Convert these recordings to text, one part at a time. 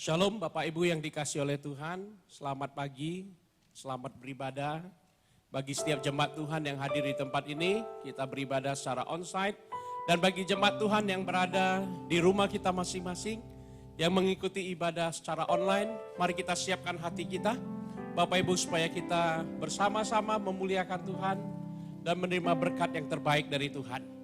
Shalom Bapak Ibu yang dikasihi oleh Tuhan, selamat pagi, selamat beribadah. Bagi setiap jemaat Tuhan yang hadir di tempat ini, kita beribadah secara onsite. Dan bagi jemaat Tuhan yang berada di rumah kita masing-masing, yang mengikuti ibadah secara online, mari kita siapkan hati kita, Bapak Ibu, supaya kita bersama-sama memuliakan Tuhan dan menerima berkat yang terbaik dari Tuhan.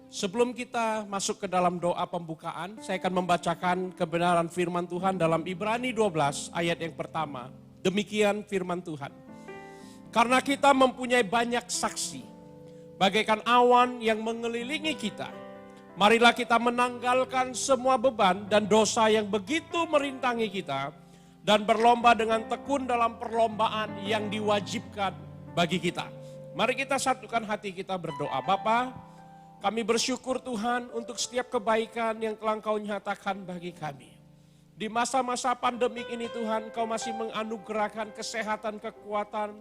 Sebelum kita masuk ke dalam doa pembukaan, saya akan membacakan kebenaran firman Tuhan dalam Ibrani 12 ayat yang pertama. Demikian firman Tuhan. Karena kita mempunyai banyak saksi, bagaikan awan yang mengelilingi kita. Marilah kita menanggalkan semua beban dan dosa yang begitu merintangi kita, dan berlomba dengan tekun dalam perlombaan yang diwajibkan bagi kita. Mari kita satukan hati kita berdoa. Bapa, kami bersyukur Tuhan untuk setiap kebaikan yang telah Engkau nyatakan bagi kami. Di masa-masa pandemik ini Tuhan, Engkau masih menganugerahkan kesehatan, kekuatan.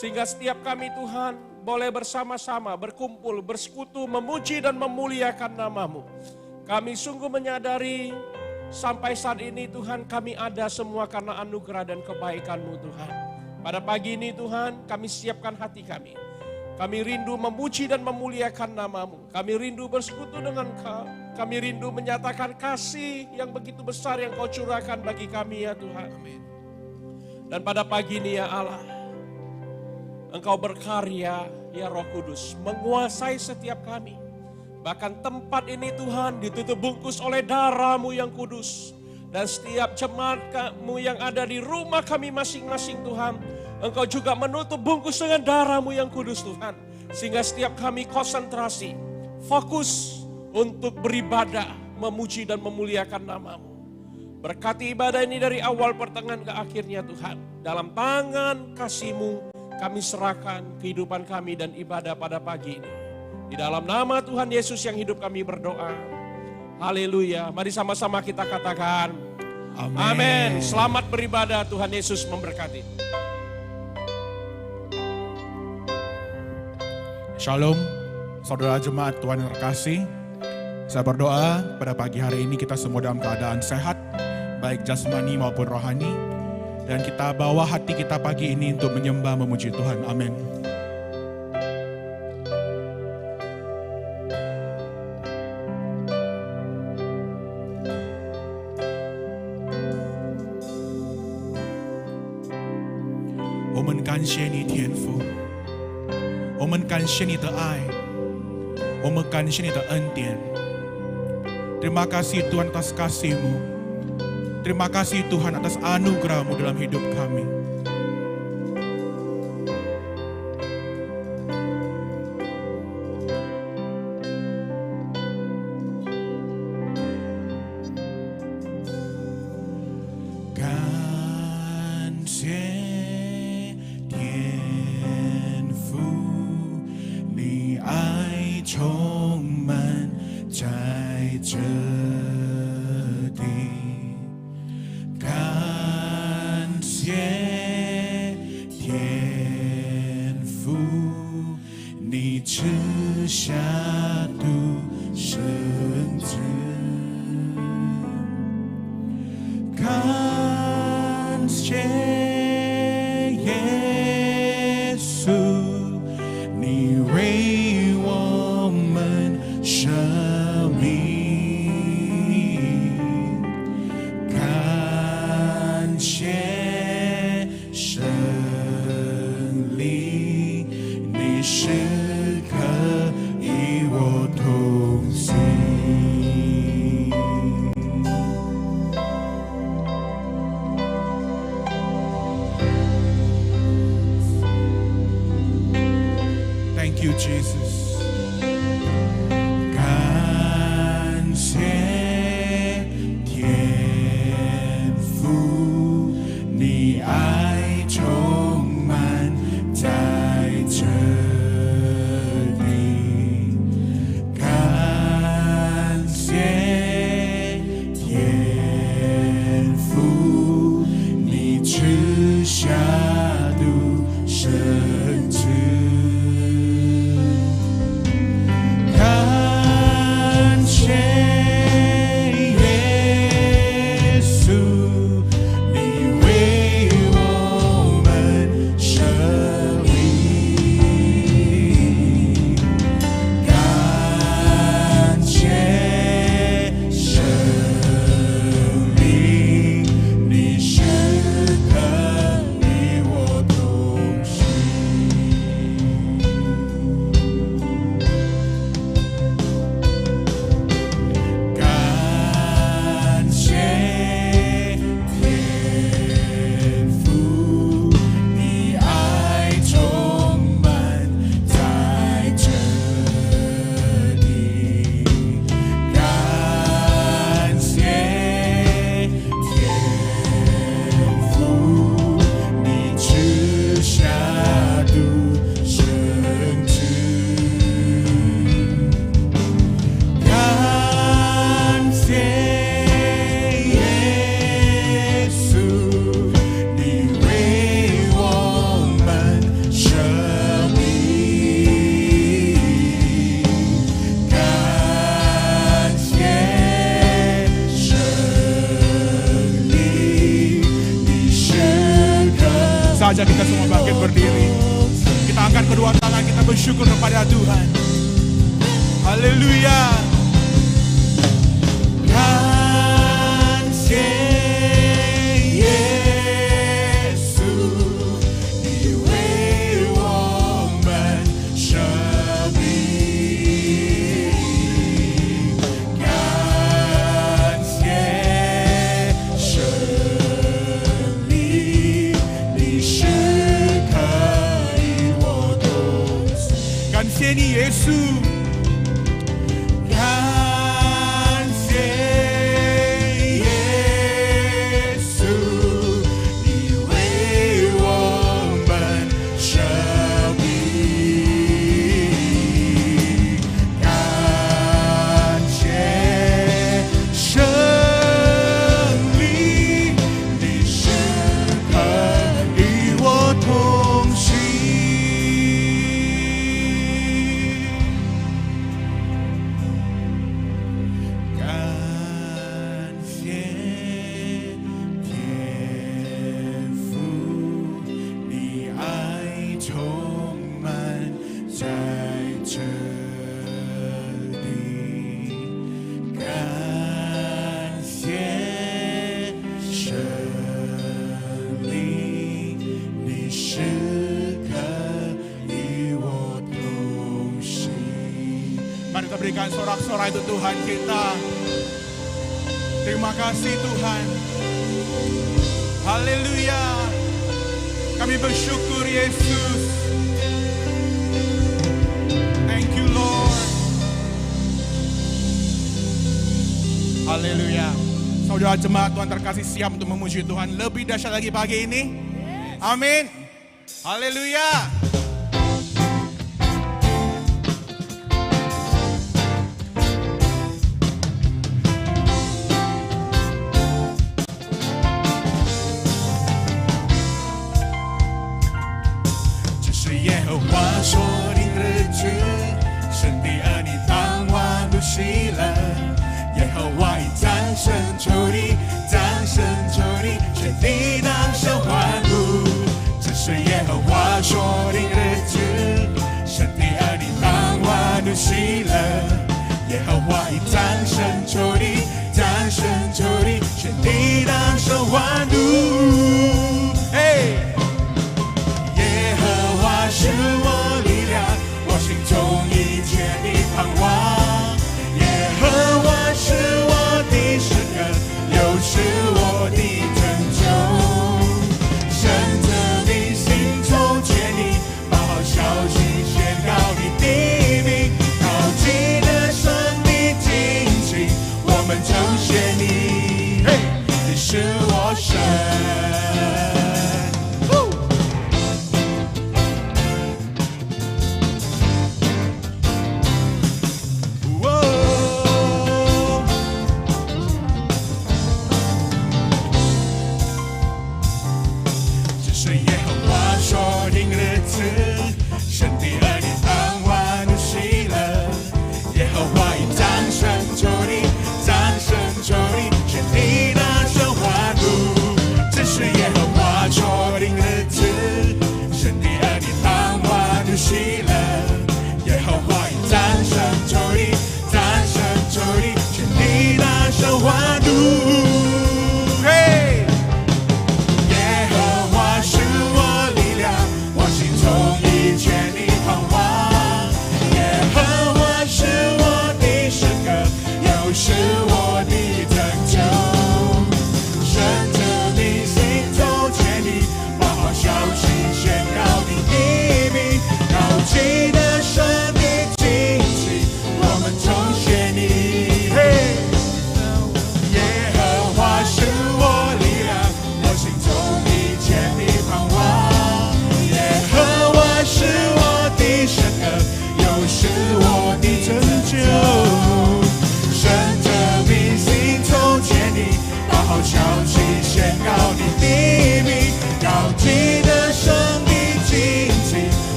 Sehingga setiap kami Tuhan boleh bersama-sama berkumpul, bersekutu, memuji dan memuliakan nama-Mu. Kami sungguh menyadari sampai saat ini Tuhan kami ada semua karena anugerah dan kebaikan-Mu Tuhan. Pada pagi ini Tuhan kami siapkan hati kami. Kami rindu memuji dan memuliakan nama-Mu. Kami rindu bersekutu dengan Kau. Kami rindu menyatakan kasih yang begitu besar yang Kau curahkan bagi kami ya Tuhan. Amin. Dan pada pagi ini ya Allah, Engkau berkarya ya Roh Kudus, menguasai setiap kami. Bahkan tempat ini Tuhan ditutup bungkus oleh darah-Mu yang kudus. Dan setiap jemaat-Mu yang ada di rumah kami masing-masing Tuhan, Engkau juga menutup bungkus dengan darah-Mu yang kudus Tuhan. Sehingga setiap kami konsentrasi, fokus untuk beribadah, memuji dan memuliakan nama-Mu. Berkati ibadah ini dari awal pertengahan ke akhirnya Tuhan. Dalam tangan kasih-Mu kami serahkan kehidupan kami dan ibadah pada pagi ini. Di dalam nama Tuhan Yesus yang hidup kami berdoa. Haleluya. Mari sama-sama kita katakan amin. Amin. Selamat beribadah, Tuhan Yesus memberkati. Shalom, saudara jemaat Tuhan yang terkasih. Saya berdoa pada pagi hari ini kita semua dalam keadaan sehat, baik jasmani maupun rohani. Dan kita bawa hati kita pagi ini untuk menyembah memuji Tuhan. Amin. Kami 我们感谢你的爱，我们感谢你的恩典。Terima kasih Tuhan atas kasih-Mu. Terima kasih Tuhan atas anugerah-Mu dalam hidup kami. you, Jesus. 感谢天父，你爱充满在这里。感谢天父，你赐下独生子。感谢耶稣，你为我们舍命。感谢生命，你时刻与我同行。感谢天父，你爱充满在这里。感谢天父，你赐下独生子。感谢耶稣，你为我们舍命。感谢生命，你时刻。Saja kita semua bangkit berdiri. Kita angkat kedua tangan, kita bersyukur kepada Tuhan. Haleluya. 感谢耶稣，你为我们舍命。感谢生命，你时刻与我同行。感谢你，耶稣。感谢耶稣，你为我们舍命。感谢生命，你时刻与我同行。感谢天父，你爱充满在这里。感谢生命，你时刻与我同行。Mari kita berikan sorak-sorai untuk Tuhan kita. Terima kasih Tuhan. Haleluya. Kami bersyukur Yesus. Thank you Lord. Haleluya. Saudara jemaat Tuhan terkasih, siap untuk memuji Tuhan lebih dahsyat lagi pagi ini? Amin. Haleluya. Shout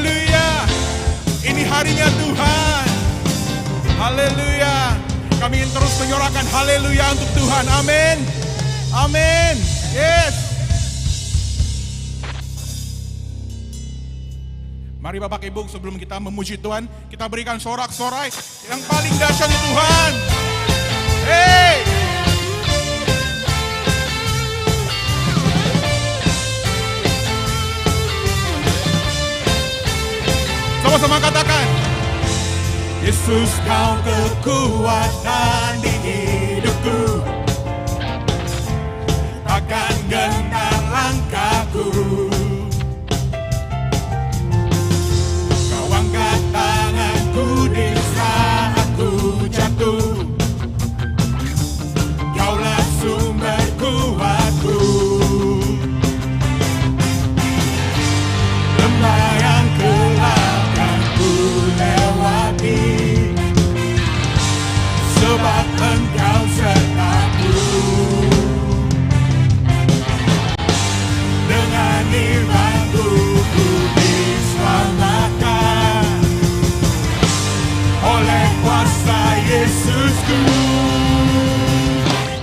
Haleluya. Ini harinya Tuhan. Haleluya. Kami ingin terus menyuarakan haleluya untuk Tuhan. Amin. Amin. Yes. Mari Bapak Ibu, sebelum kita memuji Tuhan, kita berikan sorak-sorai yang paling dahsyat di Tuhan. Hey! Sama-sama katakan, Yesus kau kekuatan di hidupku, takkan gentar langkahku. Kau angkat tanganku di saat ku jatuh, Kaulah sumber kuatku. Lembah yang gelap kan ku lewati, sebab Engkau sertaku. Dengan iman-Mu ku diselamatkan oleh kuasa Yesusku.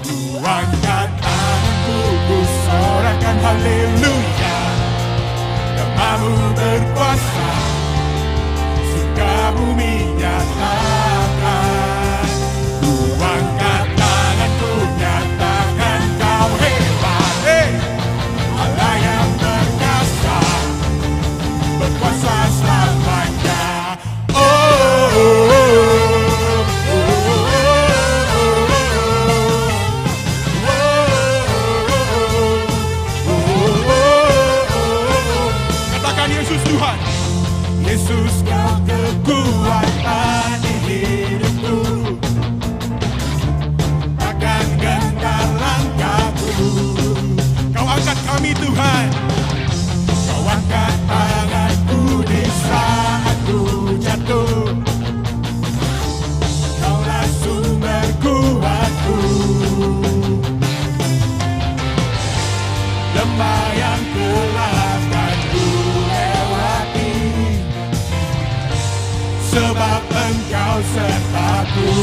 Ku angkat tanganku, ku sorakan haleluya. Nama-Mu berkuasa, surga bumi nyatakan. Ku angkat tanganku, nyatakan Kau hebat. Allah yang perkasa, berkuasa selamanya. Katakan Yesus Tuhan. Yesus Kau kekuatan di hidupku, takkan gentar langkahku. Kau angkat kami Tuhan. Kau angkat tanganku di saat ku jatuh, Kaulah sumber kuatku. Lembah yang gelap kan ku lewati, sebab Engkau sertaku.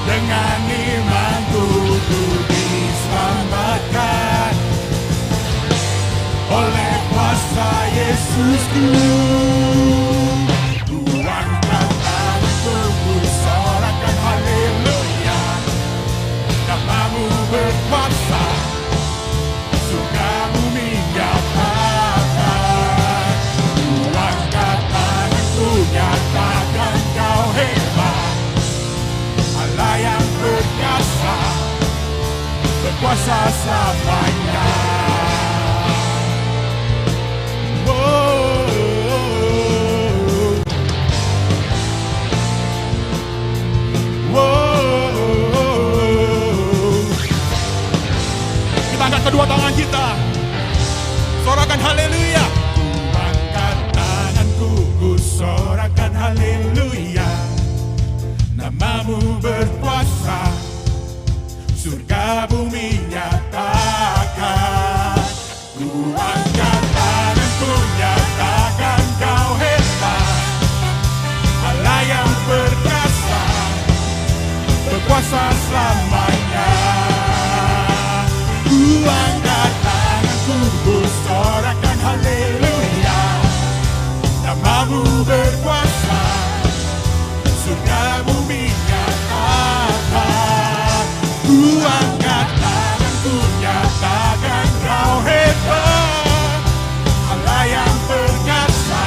Dengan iman-Ku ku diselamatkan oleh kuasa Yesusku. Ku angkat tanganku, ku sorakan haleluya. Nama-Mu berkuasa, surga bumi nyatakan. Ku angkat tanganku, nyatakan Kau hebat. Allah yang perkasa, berkuasa selamanya. Kita angkat kedua tangan kita, sorakan haleluya. Ku angkat tanganku, ku sorakan haleluya. Nama-Mu berkuasa, surga bumi nyatakan. Ku angkat tanganku, nyatakan Kau hebat. Allah yang perkasa, berkuasa selamanya. Ku angkat tanganku, ku sorakan haleluya. Nama-Mu berkuasa, surga bumi nyatakan. Ku angkat tanganku, nyatakan Kau hebat. Allah yang perkasa,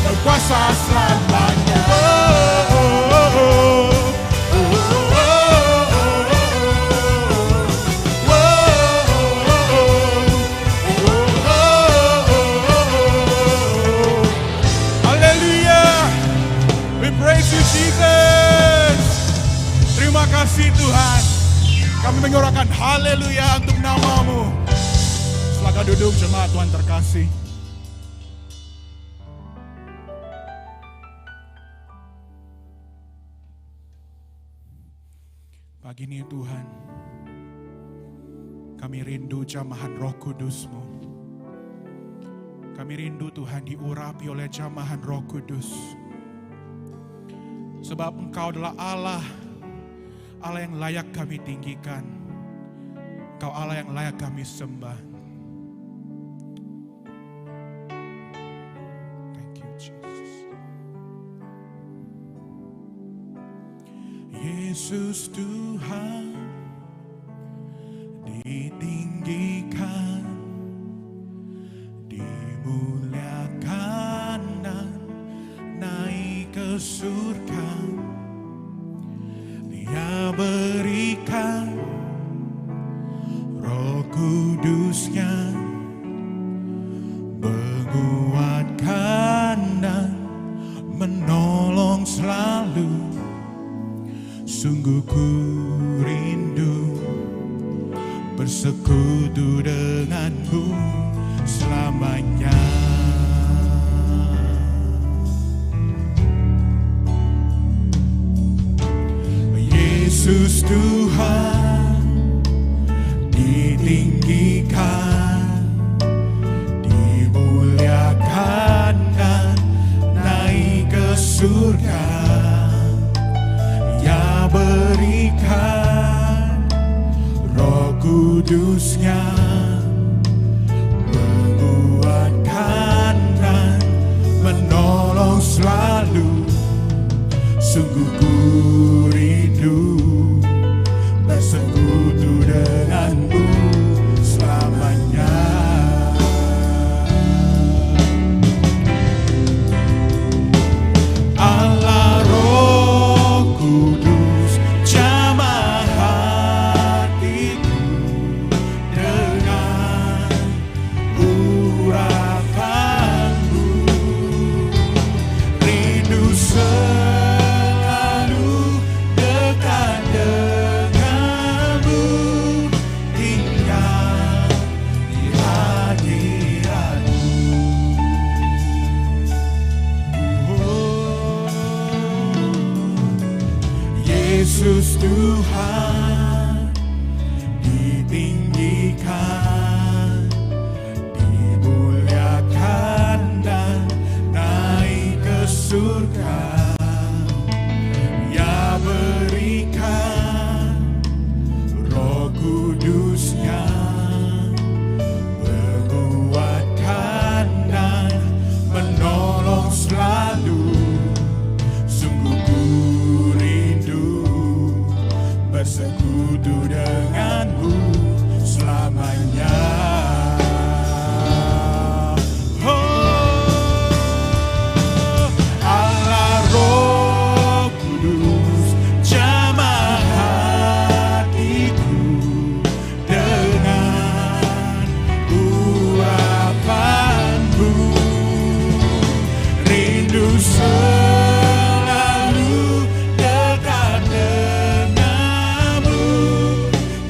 berkuasa selamanya. Terima kasih Tuhan. Kami menyuarakan haleluya untuk nama-Mu. Silakan duduk jemaat Tuhan terkasih. Pagi ini Tuhan, kami rindu jamahan Roh Kudus-Mu. Kami rindu Tuhan diurapi oleh jamahan Roh Kudus. Sebab Engkau adalah Allah yang layak kami tinggikan. Engkau Allah yang layak kami sembah. Thank you Jesus. Yesus Tuhan ditinggikan, dimuliakan dan naik ke surga. Dia berikan Roh Kudusnya, menguatkan dan menolong selalu. Sungguh ku rindu bersekutu denganmu selamanya. Yesus Tuhan ditinggikan, dimuliakan dan naik ke surga. Ya berikan Roh Kudusnya, menguatkan dan menolong selalu. Sungguh ku rindu bersekutu denganmu selamanya. Allah Roh Kudus jamah hatiku dengan urapanmu. Rindu selalu dekat denganmu, tinggal di hadiratmu. Yesus Tuhan ditinggikan, dimuliakan dan naik ke surga. Ya berikan Roh Kudusnya, menguatkan dan menolong selalu. Sungguh ku rindu bersekutu denganmu selamanya. Oh, Allah Roh Kudus jamah hatiku dengan urapanmu. Rindu selalu dekat denganmu,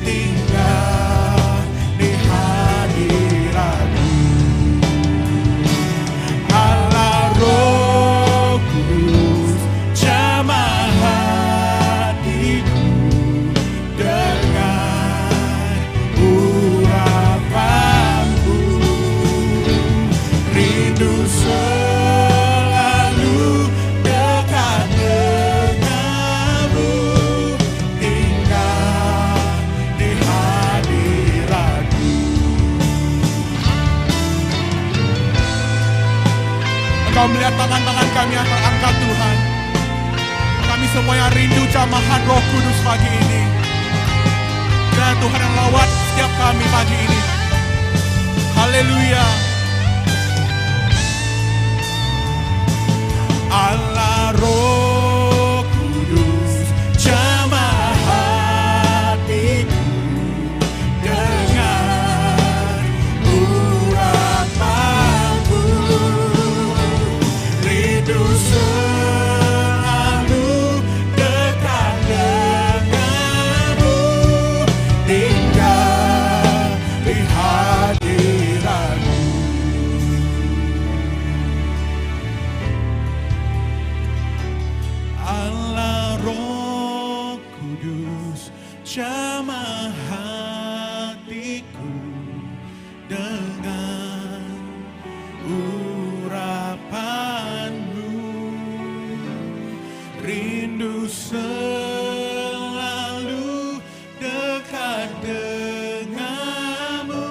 tinggal di hadiratmu. Allah Roh Kudus jamah hatiku dengan urapanmu. Rindu selalu dekat denganmu, tinggal di hadiratmu. Engkau melihat tangan-tangan kami yang terangkat Tuhan. Kami semua yang rindu jamahan Roh Kudus pagi ini. Dan Tuhan yang lawat setiap kami pagi ini. Haleluya. Allah Roh Kudus jamah hatiku dengan urapanmu. Rindu selalu dekat denganmu, tinggal di selalu dekat denganmu,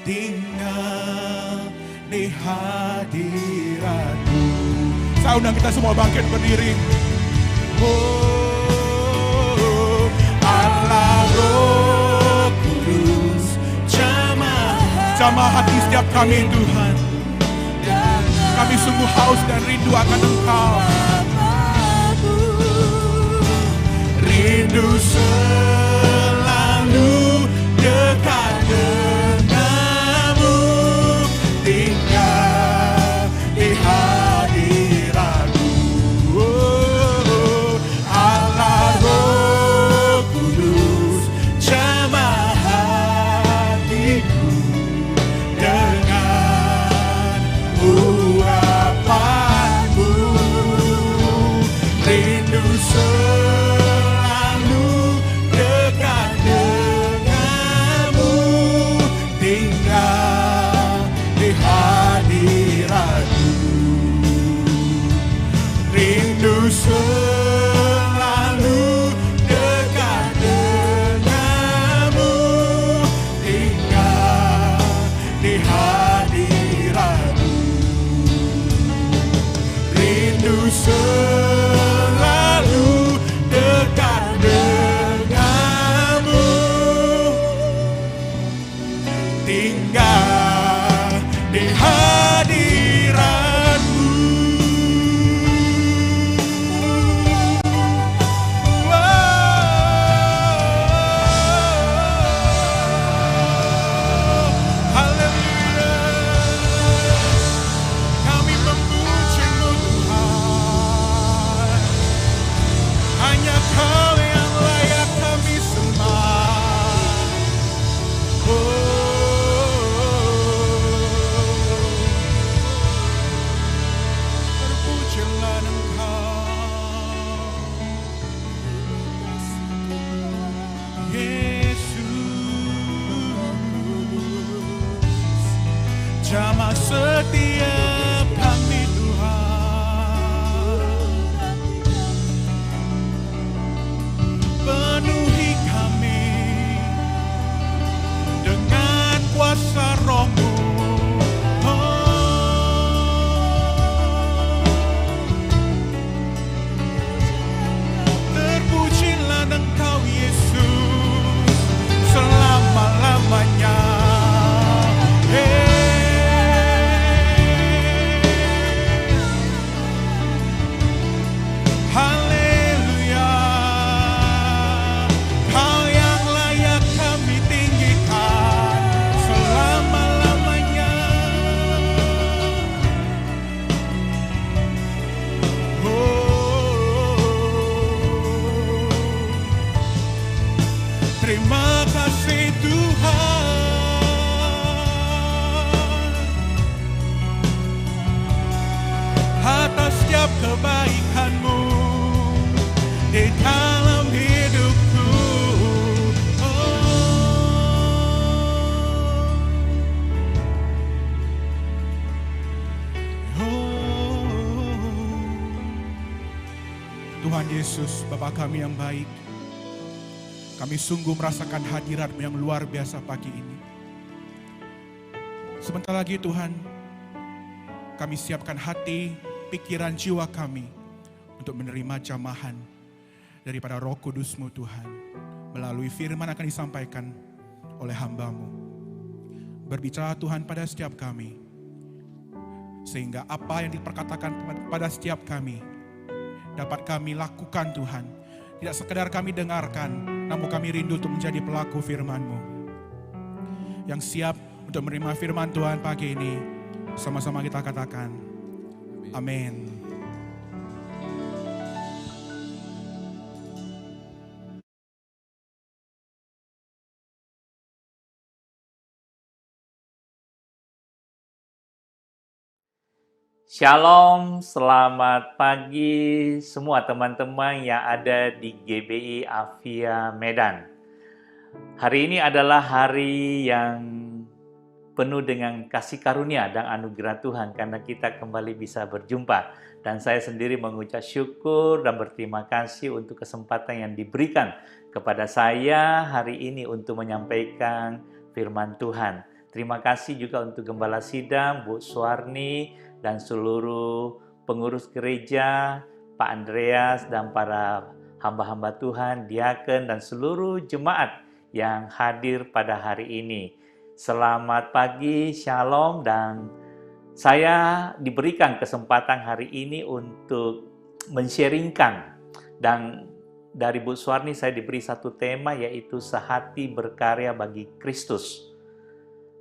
tinggal di hadiratmu. Saya undang kita semua bangkit berdiri. Oh, Allah Roh Kudus, jamah hati setiap kami Tuhan. Kami sungguh haus dan rindu akan Engkau. Rindu selalu dekat denganmu, tinggal di hadiratmu. Oh, Allah Roh Kudus, jamah hatiku dengan urapanmu. Rindu selalu dekat denganmu, tinggal di hadiratmu. Rindu selalu dekat denganmu, tinggal di hadiratmu. Rindu selalu dekat denganmu, tinggal di hadiratmu. Haleluya, kami memuji-Mu Tuhan. Hanya Kau yang layak kami sembah. Terpujilah Engkau, Yesus, jamah setiap kami Tuhan. Penuhi kami dengan kuasa Roh-Mu. Terpujilah Engkau Yesus selama-lamanya. Haleluya, Kau yang layak kami tinggikan selama-lamanya. Terima kasih Tuhan atas setiap kebaikan-Mu di dalam hidupku. Tuhan Yesus, Bapa kami yang baik, kami sungguh merasakan hadirat-Mu yang luar biasa pagi ini. Sebentar lagi Tuhan, kami siapkan hati, pikiran, jiwa kami untuk menerima jamahan daripada Roh Kudus-Mu Tuhan. Melalui firman akan disampaikan oleh hamba-Mu. Berbicara Tuhan pada setiap kami, sehingga apa yang diperkatakan pada setiap kami dapat kami lakukan Tuhan. Tidak sekedar kami dengarkan, namun kami rindu untuk menjadi pelaku firman-Mu. Yang siap untuk menerima firman Tuhan pagi ini, sama-sama kita katakan, amin. Shalom, selamat pagi semua teman-teman yang ada di GBI Avia Medan. Hari ini adalah hari yang penuh dengan kasih karunia dan anugerah Tuhan karena kita kembali bisa berjumpa. Dan saya sendiri mengucap syukur dan berterima kasih untuk kesempatan yang diberikan kepada saya hari ini untuk menyampaikan firman Tuhan. Terima kasih juga untuk Gembala Sidang, Bu Suwarni, dan seluruh pengurus gereja, Pak Andreas, dan para hamba-hamba Tuhan, diaken, dan seluruh jemaat yang hadir pada hari ini. Selamat pagi, shalom, dan saya diberikan kesempatan hari ini untuk men-sharingkan. Dan dari Bu Suwarni saya diberi satu tema, yaitu sehati berkarya bagi Kristus.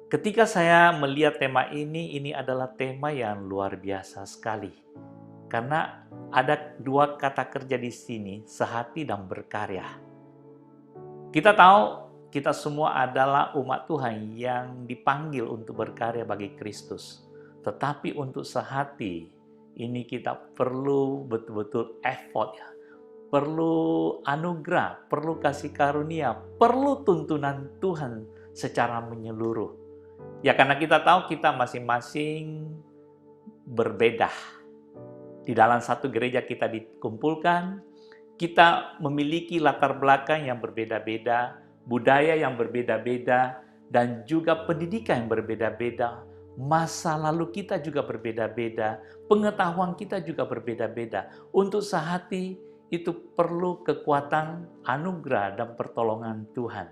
Ketika saya melihat tema ini adalah tema yang luar biasa sekali. Karena ada dua kata kerja di sini, sehati dan berkarya. Kita tahu kita semua adalah umat Tuhan yang dipanggil untuk berkarya bagi Kristus. Tetapi untuk sehati, ini kita perlu betul-betul effort ya. Perlu anugerah, perlu kasih karunia, perlu tuntunan Tuhan secara menyeluruh. Ya karena kita tahu kita masing-masing berbeda. Di dalam satu gereja kita dikumpulkan, kita memiliki latar belakang yang berbeda-beda, budaya yang berbeda-beda, dan juga pendidikan yang berbeda-beda. Masa lalu kita juga berbeda-beda, pengetahuan kita juga berbeda-beda. Untuk sehati itu perlu kekuatan anugerah dan pertolongan Tuhan.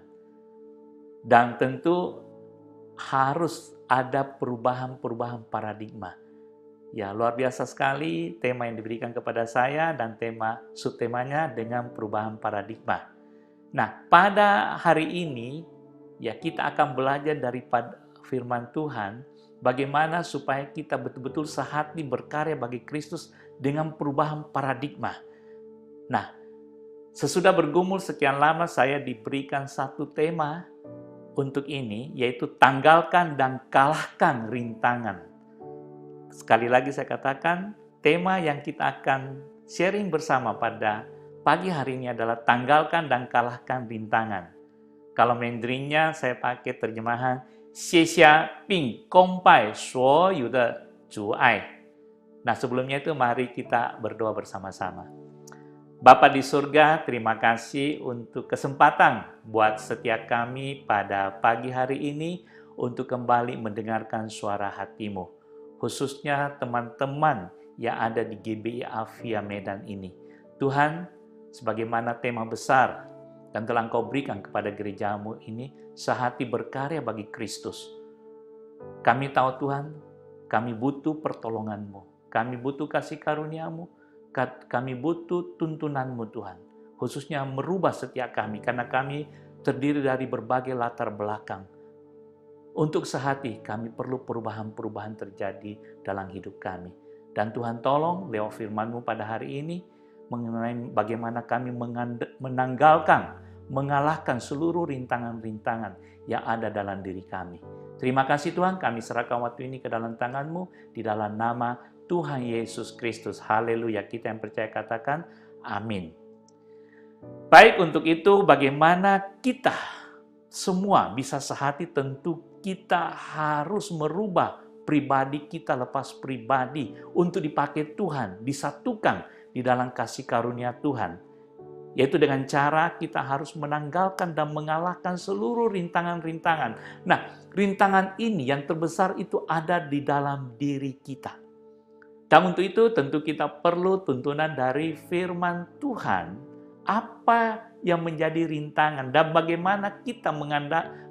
Dan tentu harus ada perubahan-perubahan paradigma. Ya, luar biasa sekali tema yang diberikan kepada saya dan subtemanya dengan perubahan paradigma. Nah, pada hari ini ya kita akan belajar daripada firman Tuhan bagaimana supaya kita betul-betul sehati berkarya bagi Kristus dengan perubahan paradigma. Nah, sesudah bergumul sekian lama saya diberikan satu tema untuk ini, yaitu tanggalkan dan kalahkan rintangan. Sekali lagi saya katakan, tema yang kita akan sharing bersama pada pagi hari ini adalah tanggalkan dan kalahkan rintangan. Kalau Mandarinnya saya pakai terjemahan 卸下并攻败所有的阻碍. Nah, sebelumnya itu mari kita berdoa bersama-sama. Bapa di surga, terima kasih untuk kesempatan buat setiap kami pada pagi hari ini untuk kembali mendengarkan suara hati-Mu. Khususnya teman-teman yang ada di GBI Avia Medan ini. Tuhan, sebagaimana tema besar dan telah Engkau berikan kepada gerejamu ini, sehati berkarya bagi Kristus. Kami tahu Tuhan, kami butuh pertolongan-Mu. Kami butuh kasih karunia-Mu. Kami butuh tuntunan-Mu Tuhan. Khususnya merubah setiap kami, karena kami terdiri dari berbagai latar belakang. Untuk sehati, kami perlu perubahan-perubahan terjadi dalam hidup kami. Dan Tuhan tolong lewat firman-Mu pada hari ini, mengenai bagaimana kami mengalahkan seluruh rintangan-rintangan yang ada dalam diri kami. Terima kasih Tuhan, kami serahkan waktu ini ke dalam tangan-Mu, di dalam nama Tuhan Yesus Kristus. Haleluya, kita yang percaya katakan, amin. Baik, untuk itu bagaimana kita semua bisa sehati, tentu kita harus merubah pribadi kita lepas pribadi untuk dipakai Tuhan, disatukan di dalam kasih karunia Tuhan. Yaitu dengan cara kita harus menanggalkan dan mengalahkan seluruh rintangan-rintangan. Nah, rintangan ini yang terbesar itu ada di dalam diri kita. Dan untuk itu tentu kita perlu tuntunan dari firman Tuhan. Apa yang menjadi rintangan dan bagaimana kita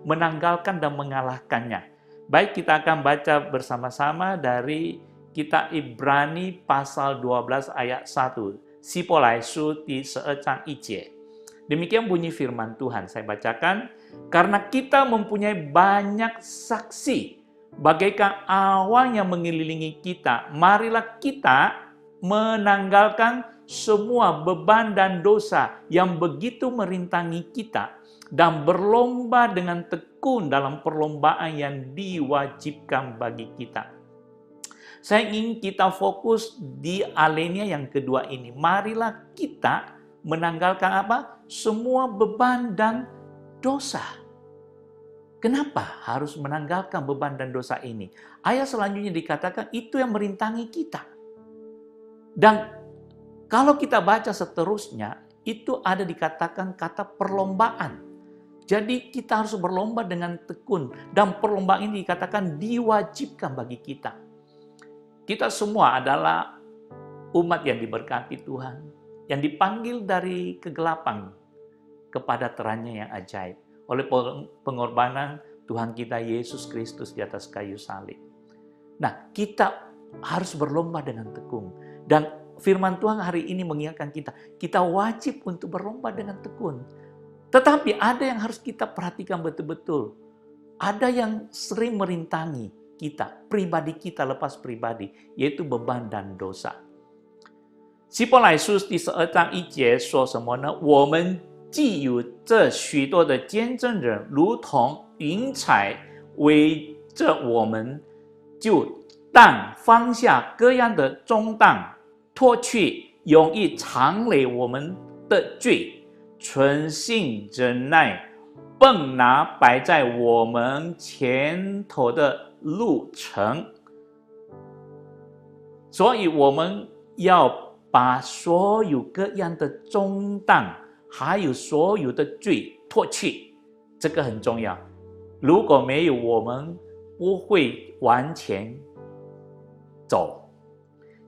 menanggalkan dan mengalahkannya. Baik, kita akan baca bersama-sama dari kitab Ibrani pasal 12 ayat 1. Sipolai Su di Seecang Icie. Demikian bunyi firman Tuhan. Saya bacakan. Karena kita mempunyai banyak saksi, bagaikan awan yang mengelilingi kita, marilah kita menanggalkan semua beban dan dosa yang begitu merintangi kita dan berlomba dengan tekun dalam perlombaan yang diwajibkan bagi kita. Saya ingin kita fokus di alinea yang kedua ini. Marilah kita menanggalkan apa? Semua beban dan dosa. Kenapa harus menanggalkan beban dan dosa ini? Ayat selanjutnya dikatakan itu yang merintangi kita. Dan kalau kita baca seterusnya, itu ada dikatakan kata perlombaan. Jadi kita harus berlomba dengan tekun. Dan perlombaan ini dikatakan diwajibkan bagi kita. Kita semua adalah umat yang diberkati Tuhan. Yang dipanggil dari kegelapan kepada terangnya yang ajaib. Oleh pengorbanan Tuhan kita Yesus Kristus di atas kayu salib. Nah, kita harus berlomba dengan tekun. Dan firman Tuhan hari ini mengingatkan kita wajib untuk berlomba dengan tekun. Tetapi ada yang harus kita perhatikan betul-betul. Ada yang sering merintangi kita, pribadi kita lepas pribadi, yaitu beban dan dosa. 希伯来书第12章1节说什么呢？我们既有这许多的见证人，如同云彩围着我们，就当放下各样的重担，脱去容易缠累我们的罪，存心忍耐，奔拿摆在我们前头的路程。所以我们要把所有各样的重担，还有所有的罪脱去，这个很重要。如果没有，我们不会往前走。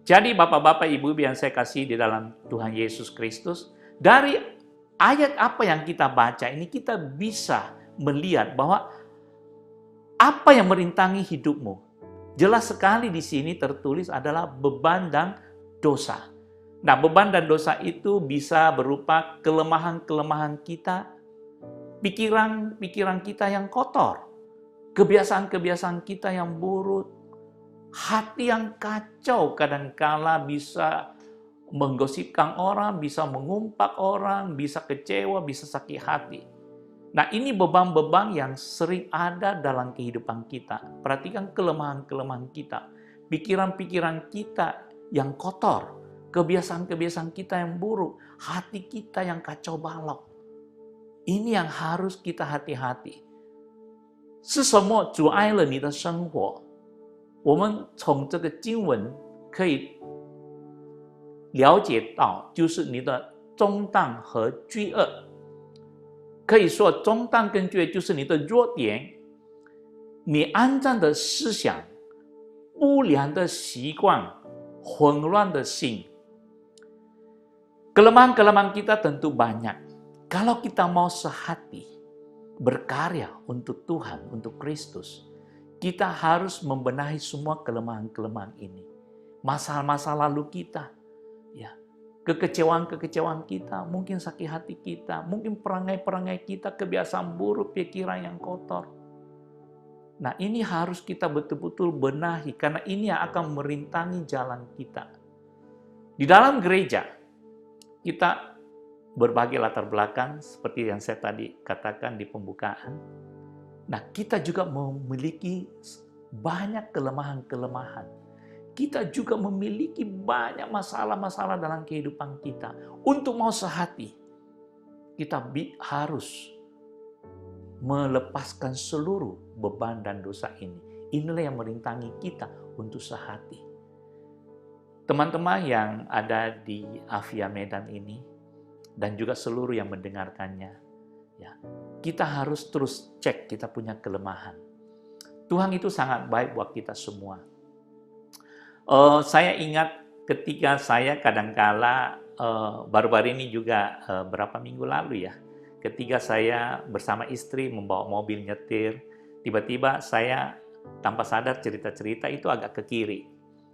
Jadi Bapak-Bapak, Ibu yang saya kasih di dalam Tuhan Yesus Kristus, dari ayat apa yang kita baca ini kita bisa melihat bahwa apa yang merintangi hidupmu. Jelas sekali di sini tertulis adalah beban dan dosa. Nah, beban dan dosa itu bisa berupa kelemahan-kelemahan kita, pikiran-pikiran kita yang kotor, kebiasaan-kebiasaan kita yang buruk, hati yang kacau kadangkala bisa menggosipkan orang, bisa mengumpat orang, bisa kecewa, bisa sakit hati. Nah, ini beban-beban yang sering ada dalam kehidupan kita. Perhatikan kelemahan-kelemahan kita, pikiran-pikiran kita yang kotor, kebiasaan-kebiasaan kita yang buruk, hati kita yang kacau balau. Ini yang harus kita hati-hati. 是什么阻碍了你的生活？我们从这个经文可以了解到，就是你的重担和罪恶。可以说，重担跟罪恶就是你的弱点，你肮脏的思想、不良的习惯、混乱的心。Kelemahan-kelemahan kita tentu banyak. Kalau kita mau sehati, berkarya untuk Tuhan, untuk Kristus, kita harus membenahi semua kelemahan-kelemahan ini. Masalah-masalah lalu kita, ya, kekecewaan-kekecewaan kita, mungkin sakit hati kita, mungkin perangai-perangai kita, kebiasaan buruk, pikiran yang kotor. Nah, ini harus kita betul-betul benahi, karena ini yang akan merintangi jalan kita. Di dalam gereja, kita berbagai latar belakang seperti yang saya tadi katakan di pembukaan. Nah, kita juga memiliki banyak kelemahan-kelemahan. Kita juga memiliki banyak masalah-masalah dalam kehidupan kita. Untuk mau sehati, kita harus melepaskan seluruh beban dan dosa ini. Inilah yang merintangi kita untuk sehati. Teman-teman yang ada di Avia Medan ini, dan juga seluruh yang mendengarkannya, ya, kita harus terus cek kita punya kelemahan. Tuhan itu sangat baik buat kita semua. Saya ingat ketika saya kadangkala, baru-baru ini juga berapa minggu lalu ya, ketika saya bersama istri membawa mobil nyetir, tiba-tiba saya tanpa sadar cerita-cerita itu agak ke kiri.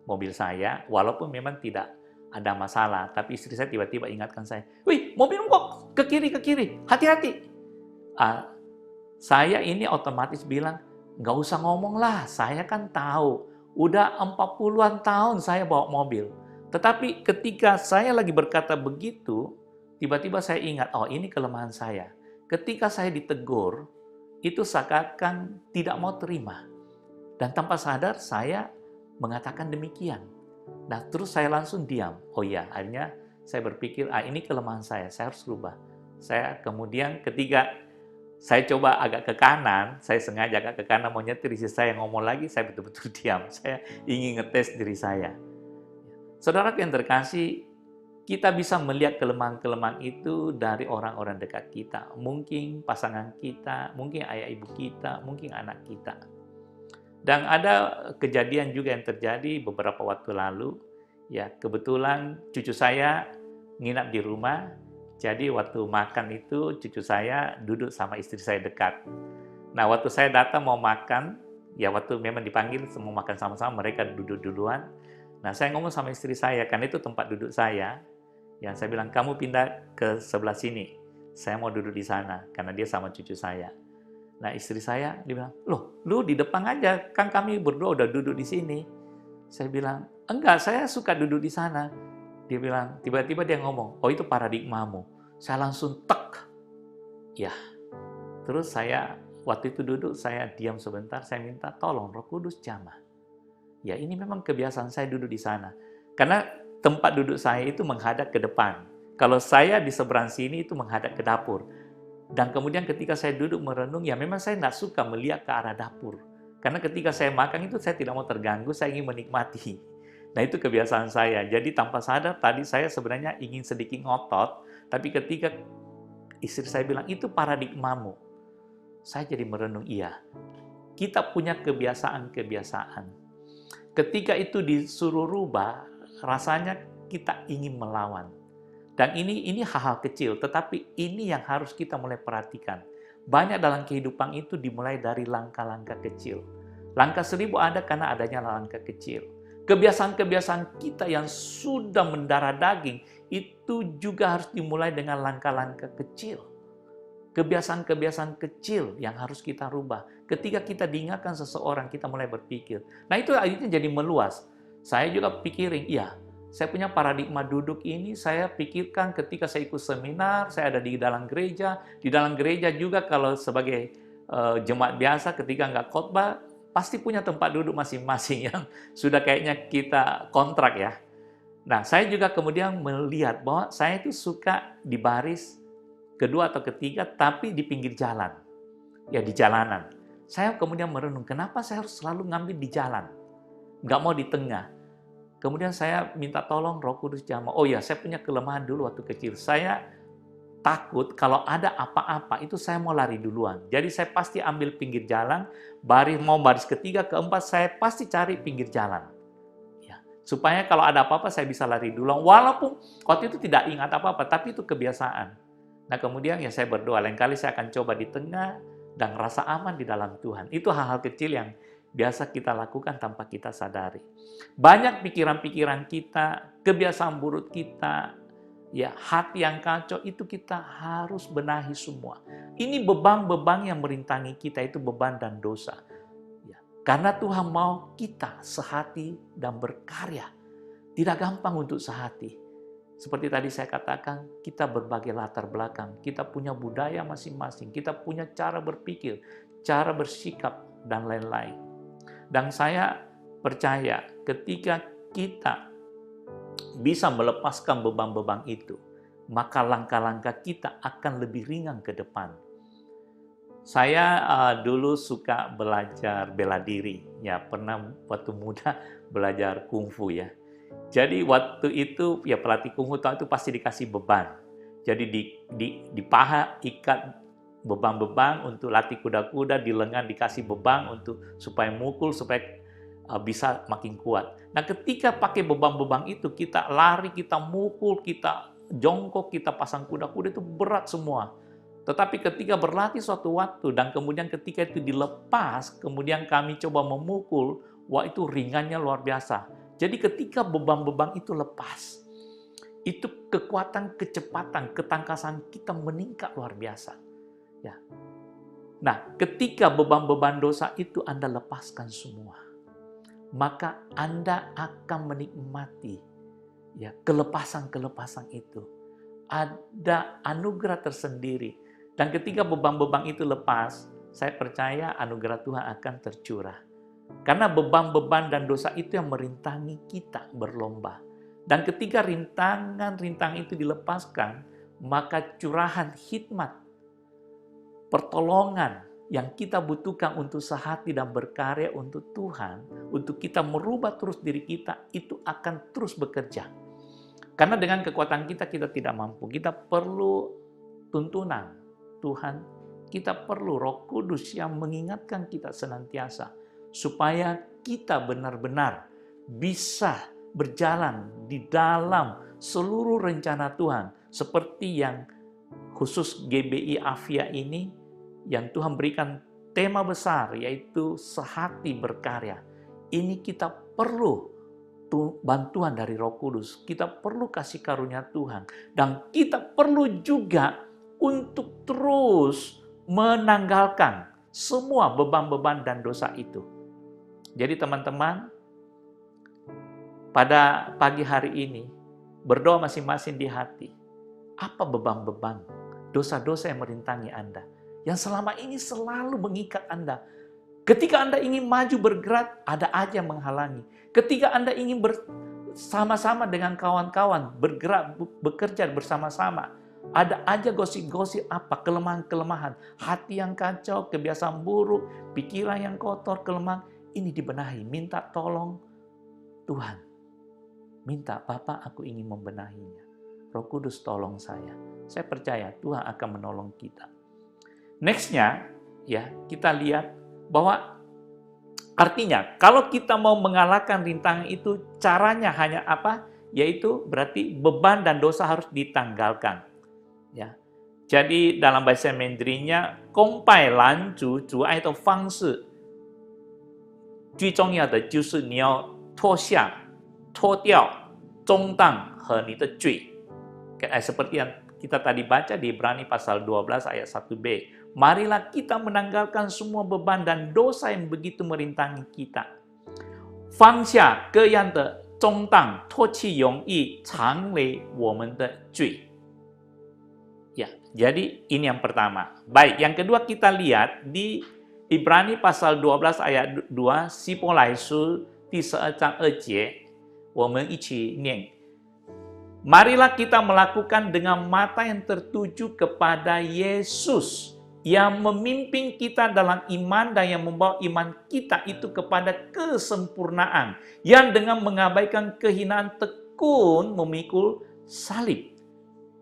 Mobil saya, walaupun memang tidak ada masalah, tapi istri saya tiba-tiba ingatkan saya, "Wih, mobilmu kok ke kiri, hati-hati." Saya ini otomatis bilang, "Nggak usah ngomong lah, saya kan tahu, udah 40-an tahun saya bawa mobil." Tetapi ketika saya lagi berkata begitu, tiba-tiba saya ingat, oh ini kelemahan saya. Ketika saya ditegur, itu seakan tidak mau terima. Dan tanpa sadar saya mengatakan demikian. Nah, terus saya langsung diam. Oh iya, akhirnya saya berpikir, ini kelemahan saya harus rubah. Saya kemudian ketika Saya coba agak ke kanan, saya sengaja agak ke kanan mau nyetir, istri saya ngomong lagi, saya betul-betul diam. Saya ingin ngetes diri saya. Saudara yang terkasih, kita bisa melihat kelemahan-kelemahan itu dari orang-orang dekat kita. Mungkin pasangan kita, mungkin ayah ibu kita, mungkin anak kita. Dan ada kejadian juga yang terjadi beberapa waktu lalu. Ya, kebetulan cucu saya nginap di rumah. Jadi waktu makan itu cucu saya duduk sama istri saya dekat. Nah, waktu saya datang mau makan, ya waktu memang dipanggil mau makan sama-sama, mereka duduk duluan. Nah, saya ngomong sama istri saya, karena itu tempat duduk saya. Yang saya bilang, kamu pindah ke sebelah sini. Saya mau duduk di sana, karena dia sama cucu saya. Nah, istri saya, dia bilang, loh, lu di depan aja, kan kami berdua udah duduk di sini. Saya bilang, enggak, saya suka duduk di sana. Dia bilang, tiba-tiba dia ngomong, oh itu paradigmamu. Saya langsung tek. Ya, terus saya, waktu itu duduk, saya diam sebentar, saya minta tolong Roh Kudus jamah. Ya, ini memang kebiasaan saya duduk di sana. Karena tempat duduk saya itu menghadap ke depan. Kalau saya di seberang sini itu menghadap ke dapur. Dan kemudian ketika saya duduk merenung, ya memang saya nggak suka melihat ke arah dapur. Karena ketika saya makan itu saya tidak mau terganggu, saya ingin menikmati. Nah itu kebiasaan saya. Jadi tanpa sadar tadi saya sebenarnya ingin sedikit ngotot, tapi ketika istri saya bilang, itu paradigmamu. Saya jadi merenung, iya. Kita punya kebiasaan-kebiasaan. Ketika itu disuruh rubah, rasanya kita ingin melawan. Dan ini hal-hal kecil, tetapi ini yang harus kita mulai perhatikan. Banyak dalam kehidupan itu dimulai dari langkah-langkah kecil. Langkah 1000 ada karena adanya langkah kecil. Kebiasaan-kebiasaan kita yang sudah mendarah daging, itu juga harus dimulai dengan langkah-langkah kecil. Kebiasaan-kebiasaan kecil yang harus kita rubah. Ketika kita diingatkan seseorang, kita mulai berpikir. Nah itu akhirnya jadi meluas. Saya juga pikirin, iya, saya punya paradigma duduk ini, saya pikirkan ketika saya ikut seminar, saya ada di dalam gereja. Di dalam gereja juga kalau sebagai jemaat biasa ketika nggak khotbah, pasti punya tempat duduk masing-masing yang sudah kayaknya kita kontrak ya. Nah, saya juga kemudian melihat bahwa saya itu suka di baris kedua atau ketiga, tapi di pinggir jalan. Ya, di jalanan. Saya kemudian merenung, kenapa saya harus selalu ngambil di jalan? Nggak mau di tengah. Kemudian saya minta tolong Roh Kudus jamah. Oh ya, saya punya kelemahan dulu waktu kecil. Saya takut kalau ada apa-apa, itu saya mau lari duluan. Jadi saya pasti ambil pinggir jalan, baris ketiga, keempat, saya pasti cari pinggir jalan. Ya, supaya kalau ada apa-apa, saya bisa lari duluan. Walaupun waktu itu tidak ingat apa-apa, tapi itu kebiasaan. Nah kemudian ya saya berdoa, lain kali saya akan coba di tengah, dan rasa aman di dalam Tuhan. Itu hal-hal kecil yang biasa kita lakukan tanpa kita sadari. Banyak pikiran-pikiran kita, kebiasaan buruk kita, ya hati yang kacau, itu kita harus benahi semua. Ini beban-beban yang merintangi kita, itu beban dan dosa. Ya, karena Tuhan mau kita sehati dan berkarya. Tidak gampang untuk sehati. Seperti tadi saya katakan, kita berbagai latar belakang, kita punya budaya masing-masing, kita punya cara berpikir, cara bersikap, dan lain-lain. Dan saya percaya ketika kita bisa melepaskan beban-beban itu, maka langkah-langkah kita akan lebih ringan ke depan. Saya dulu suka belajar bela diri, ya pernah waktu muda belajar kungfu ya. Jadi waktu itu ya pelatih kungfu itu pasti dikasih beban. Jadi di paha ikat beban-beban untuk latih kuda-kuda, di lengan dikasih beban untuk supaya mukul, supaya bisa makin kuat. Nah ketika pakai beban-beban itu, kita lari, kita mukul, kita jongkok, kita pasang kuda-kuda, itu berat semua. Tetapi ketika berlatih suatu waktu, dan kemudian ketika itu dilepas, kemudian kami coba memukul, wah itu ringannya luar biasa. Jadi ketika beban-beban itu lepas, itu kekuatan, kecepatan, ketangkasan kita meningkat luar biasa. Ya. Nah, ketika beban-beban dosa itu Anda lepaskan semua, maka Anda akan menikmati ya kelepasan-kelepasan itu. Ada anugerah tersendiri. Dan ketika beban-beban itu lepas, saya percaya anugerah Tuhan akan tercurah. Karena beban-beban dan dosa itu yang merintangi kita berlomba. Dan ketika rintangan-rintangan itu dilepaskan, maka curahan hikmat pertolongan yang kita butuhkan untuk sehati dan berkarya untuk Tuhan, untuk kita merubah terus diri kita, itu akan terus bekerja. Karena dengan kekuatan kita, kita tidak mampu. Kita perlu tuntunan Tuhan, kita perlu Roh Kudus yang mengingatkan kita senantiasa, supaya kita benar-benar bisa berjalan di dalam seluruh rencana Tuhan, seperti yang khusus GBI Avia ini, yang Tuhan berikan tema besar, yaitu sehati berkarya. Ini kita perlu bantuan dari Roh Kudus, kita perlu kasih karunia Tuhan, dan kita perlu juga untuk terus menanggalkan semua beban-beban dan dosa itu. Jadi teman-teman, pada pagi hari ini, berdoa masing-masing di hati. Apa beban-beban, dosa-dosa yang merintangi Anda, yang selama ini selalu mengikat Anda? Ketika Anda ingin maju bergerak, ada aja yang menghalangi. Ketika Anda ingin bersama-sama dengan kawan-kawan, bergerak, bekerja bersama-sama, ada aja gosip-gosip apa, kelemahan-kelemahan, hati yang kacau, kebiasaan buruk, pikiran yang kotor, kelemahan, ini dibenahi. Minta tolong Tuhan. Minta, Bapak, aku ingin membenahinya. Roh Kudus tolong saya. Saya percaya Tuhan akan menolong kita. Next-nya, ya, kita lihat bahwa artinya kalau kita mau mengalahkan rintangan itu, caranya hanya apa? Yaitu berarti beban dan dosa harus ditanggalkan. Ya. Jadi dalam bahasa Mandarinnya, 功败拦阻阻碍的方式，最重要的就是你要脱下、脱掉重担和你的罪。Seperti yang kita tadi baca di Ibrani pasal 12 ayat 1b. Marilah kita menanggalkan semua beban dan dosa yang begitu merintangi kita. 放下各样的重担，脱去容易缠累我们的罪。Ya, jadi ini yang pertama. Baik, yang kedua kita lihat di Ibrani pasal 12 ayat 2, 希伯来书第12章2节，我们一起念。Marilah kita melakukan dengan mata yang tertuju kepada Yesus, yang memimpin kita dalam iman dan yang membawa iman kita itu kepada kesempurnaan, yang dengan mengabaikan kehinaan tekun memikul salib.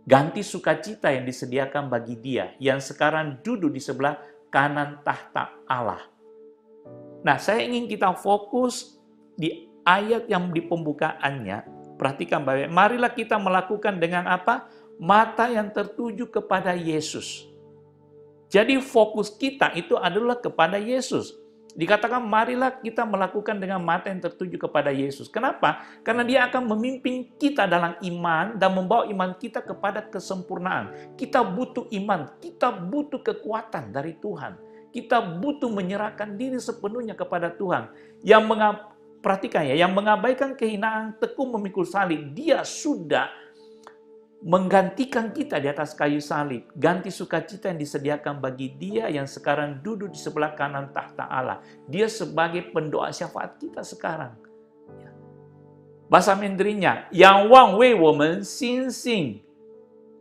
Ganti sukacita yang disediakan bagi Dia, yang sekarang duduk di sebelah kanan tahta Allah. Nah, saya ingin kita fokus di ayat yang di pembukaannya. Perhatikan baik, marilah kita melakukan dengan apa? Mata yang tertuju kepada Yesus. Jadi fokus kita itu adalah kepada Yesus. Dikatakan marilah kita melakukan dengan mata yang tertuju kepada Yesus. Kenapa? Karena Dia akan memimpin kita dalam iman dan membawa iman kita kepada kesempurnaan. Kita butuh iman, kita butuh kekuatan dari Tuhan. Kita butuh menyerahkan diri sepenuhnya kepada Tuhan. Perhatikan ya, yang mengabaikan kehinaan tekun memikul salib, Dia sudah menggantikan kita di atas kayu salib. Ganti sukacita yang disediakan bagi Dia yang sekarang duduk di sebelah kanan tahta Allah. Dia sebagai pendoa syafaat kita sekarang. Bahasa Mandarinnya, 仰望为我们心性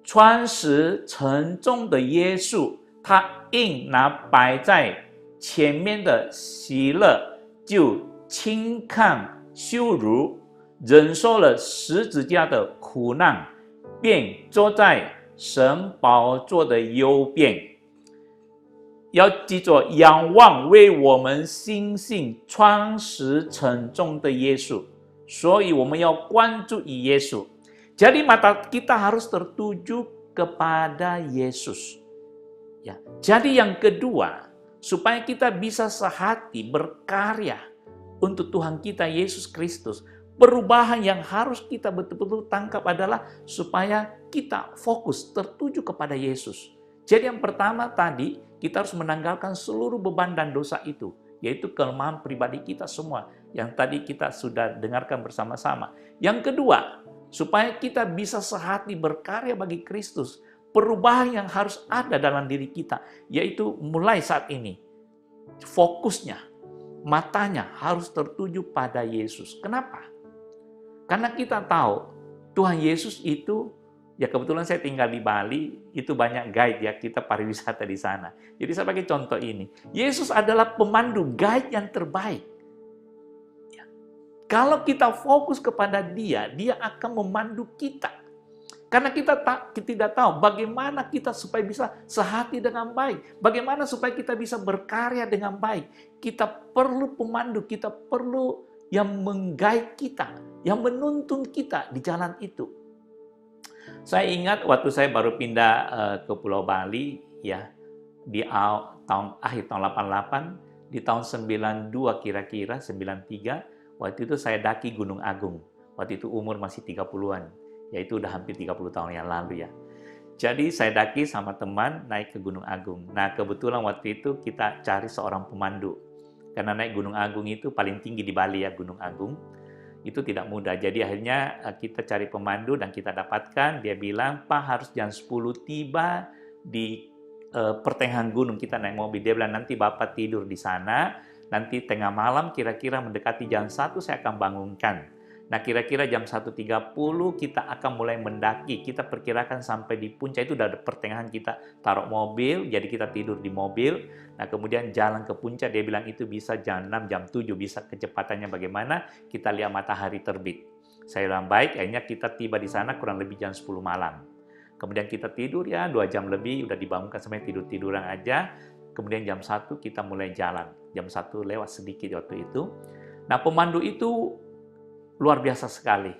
穿石沉重的耶稣，他应拿摆在前面的喜乐，就轻看羞辱，忍受了十字架的苦难，便坐在神宝座的右边。要记住，仰望为我们心性穿石沉重的耶稣，所以我们要关注耶稣。Jadi mata kita harus tertuju kepada Yesus. Ya. Jadi yang kedua, supaya kita bisa sehati berkarya untuk Tuhan kita Yesus Kristus, perubahan yang harus kita betul-betul tangkap adalah supaya kita fokus tertuju kepada Yesus. Jadi yang pertama tadi, kita harus menanggalkan seluruh beban dan dosa itu, yaitu kelemahan pribadi kita semua, yang tadi kita sudah dengarkan bersama-sama. Yang kedua, supaya kita bisa sehati berkarya bagi Kristus, perubahan yang harus ada dalam diri kita, yaitu mulai saat ini, fokusnya, matanya harus tertuju pada Yesus. Kenapa? Karena kita tahu Tuhan Yesus itu Ya kebetulan saya tinggal di Bali, itu banyak guide ya, kita pariwisata di sana. Jadi saya pakai contoh ini. Yesus adalah pemandu, guide yang terbaik. Ya. Kalau kita fokus kepada Dia, Dia akan memandu kita. Karena kita tidak tahu bagaimana kita supaya bisa sehati dengan baik. Bagaimana supaya kita bisa berkarya dengan baik. Kita perlu pemandu, kita perlu yang meng-guide kita, yang menuntun kita di jalan itu. Saya ingat waktu saya baru pindah ke Pulau Bali, ya, di akhir tahun 88, di tahun 92 kira-kira, 93, waktu itu saya daki Gunung Agung. Waktu itu umur masih 30-an, yaitu udah hampir 30 tahun yang lalu ya. Jadi saya daki sama teman naik ke Gunung Agung. Nah kebetulan waktu itu kita cari seorang pemandu. Karena naik Gunung Agung itu paling tinggi di Bali ya, Gunung Agung. Itu tidak mudah. Jadi akhirnya kita cari pemandu dan kita dapatkan. Dia bilang, Pak harus jam 10 tiba di pertengahan gunung. Kita naik mobil. Dia bilang, nanti Bapak tidur di sana. Nanti tengah malam kira-kira mendekati jam 1 saya akan bangunkan. Nah kira-kira jam 1.30 kita akan mulai mendaki. Kita perkirakan sampai di puncak itu udah pertengahan kita taruh mobil. Jadi kita tidur di mobil. Nah kemudian jalan ke puncak, dia bilang itu bisa jam 6, jam 7, bisa kecepatannya bagaimana, kita lihat matahari terbit. Saya bilang baik, akhirnya kita tiba di sana kurang lebih jam 10 malam. Kemudian kita tidur ya, 2 jam lebih, udah dibangunkan semuanya tidur-tiduran aja. Kemudian jam 1 kita mulai jalan, jam 1 lewat sedikit waktu itu. Nah pemandu itu luar biasa sekali.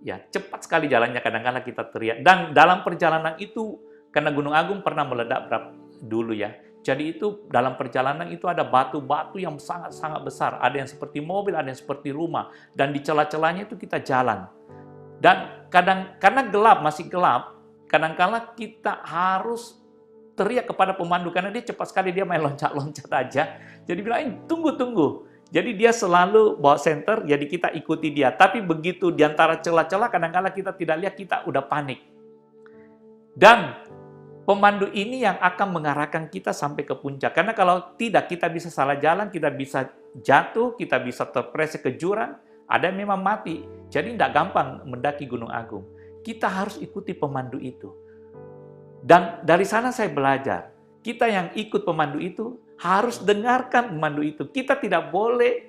Ya, cepat sekali jalannya, kadang-kadang kita teriak. Dan dalam perjalanan itu, karena Gunung Agung pernah meledak dulu ya, jadi itu dalam perjalanan itu ada batu-batu yang sangat-sangat besar. Ada yang seperti mobil, ada yang seperti rumah. Dan di celah-celahnya itu kita jalan. Dan karena gelap, masih gelap, kadang-kadang kita harus teriak kepada pemandu. Karena dia cepat sekali, dia main loncat-loncat aja. Jadi bilang, tunggu. Jadi dia selalu bawa senter, jadi kita ikuti dia. Tapi begitu di antara celah-celah, kadang-kadang kita tidak lihat, kita udah panik. Dan pemandu ini yang akan mengarahkan kita sampai ke puncak. Karena kalau tidak, kita bisa salah jalan, kita bisa jatuh, kita bisa terpleset ke jurang, ada yang memang mati. Jadi tidak gampang mendaki Gunung Agung. Kita harus ikuti pemandu itu. Dan dari sana saya belajar, kita yang ikut pemandu itu harus dengarkan pemandu itu. Kita tidak boleh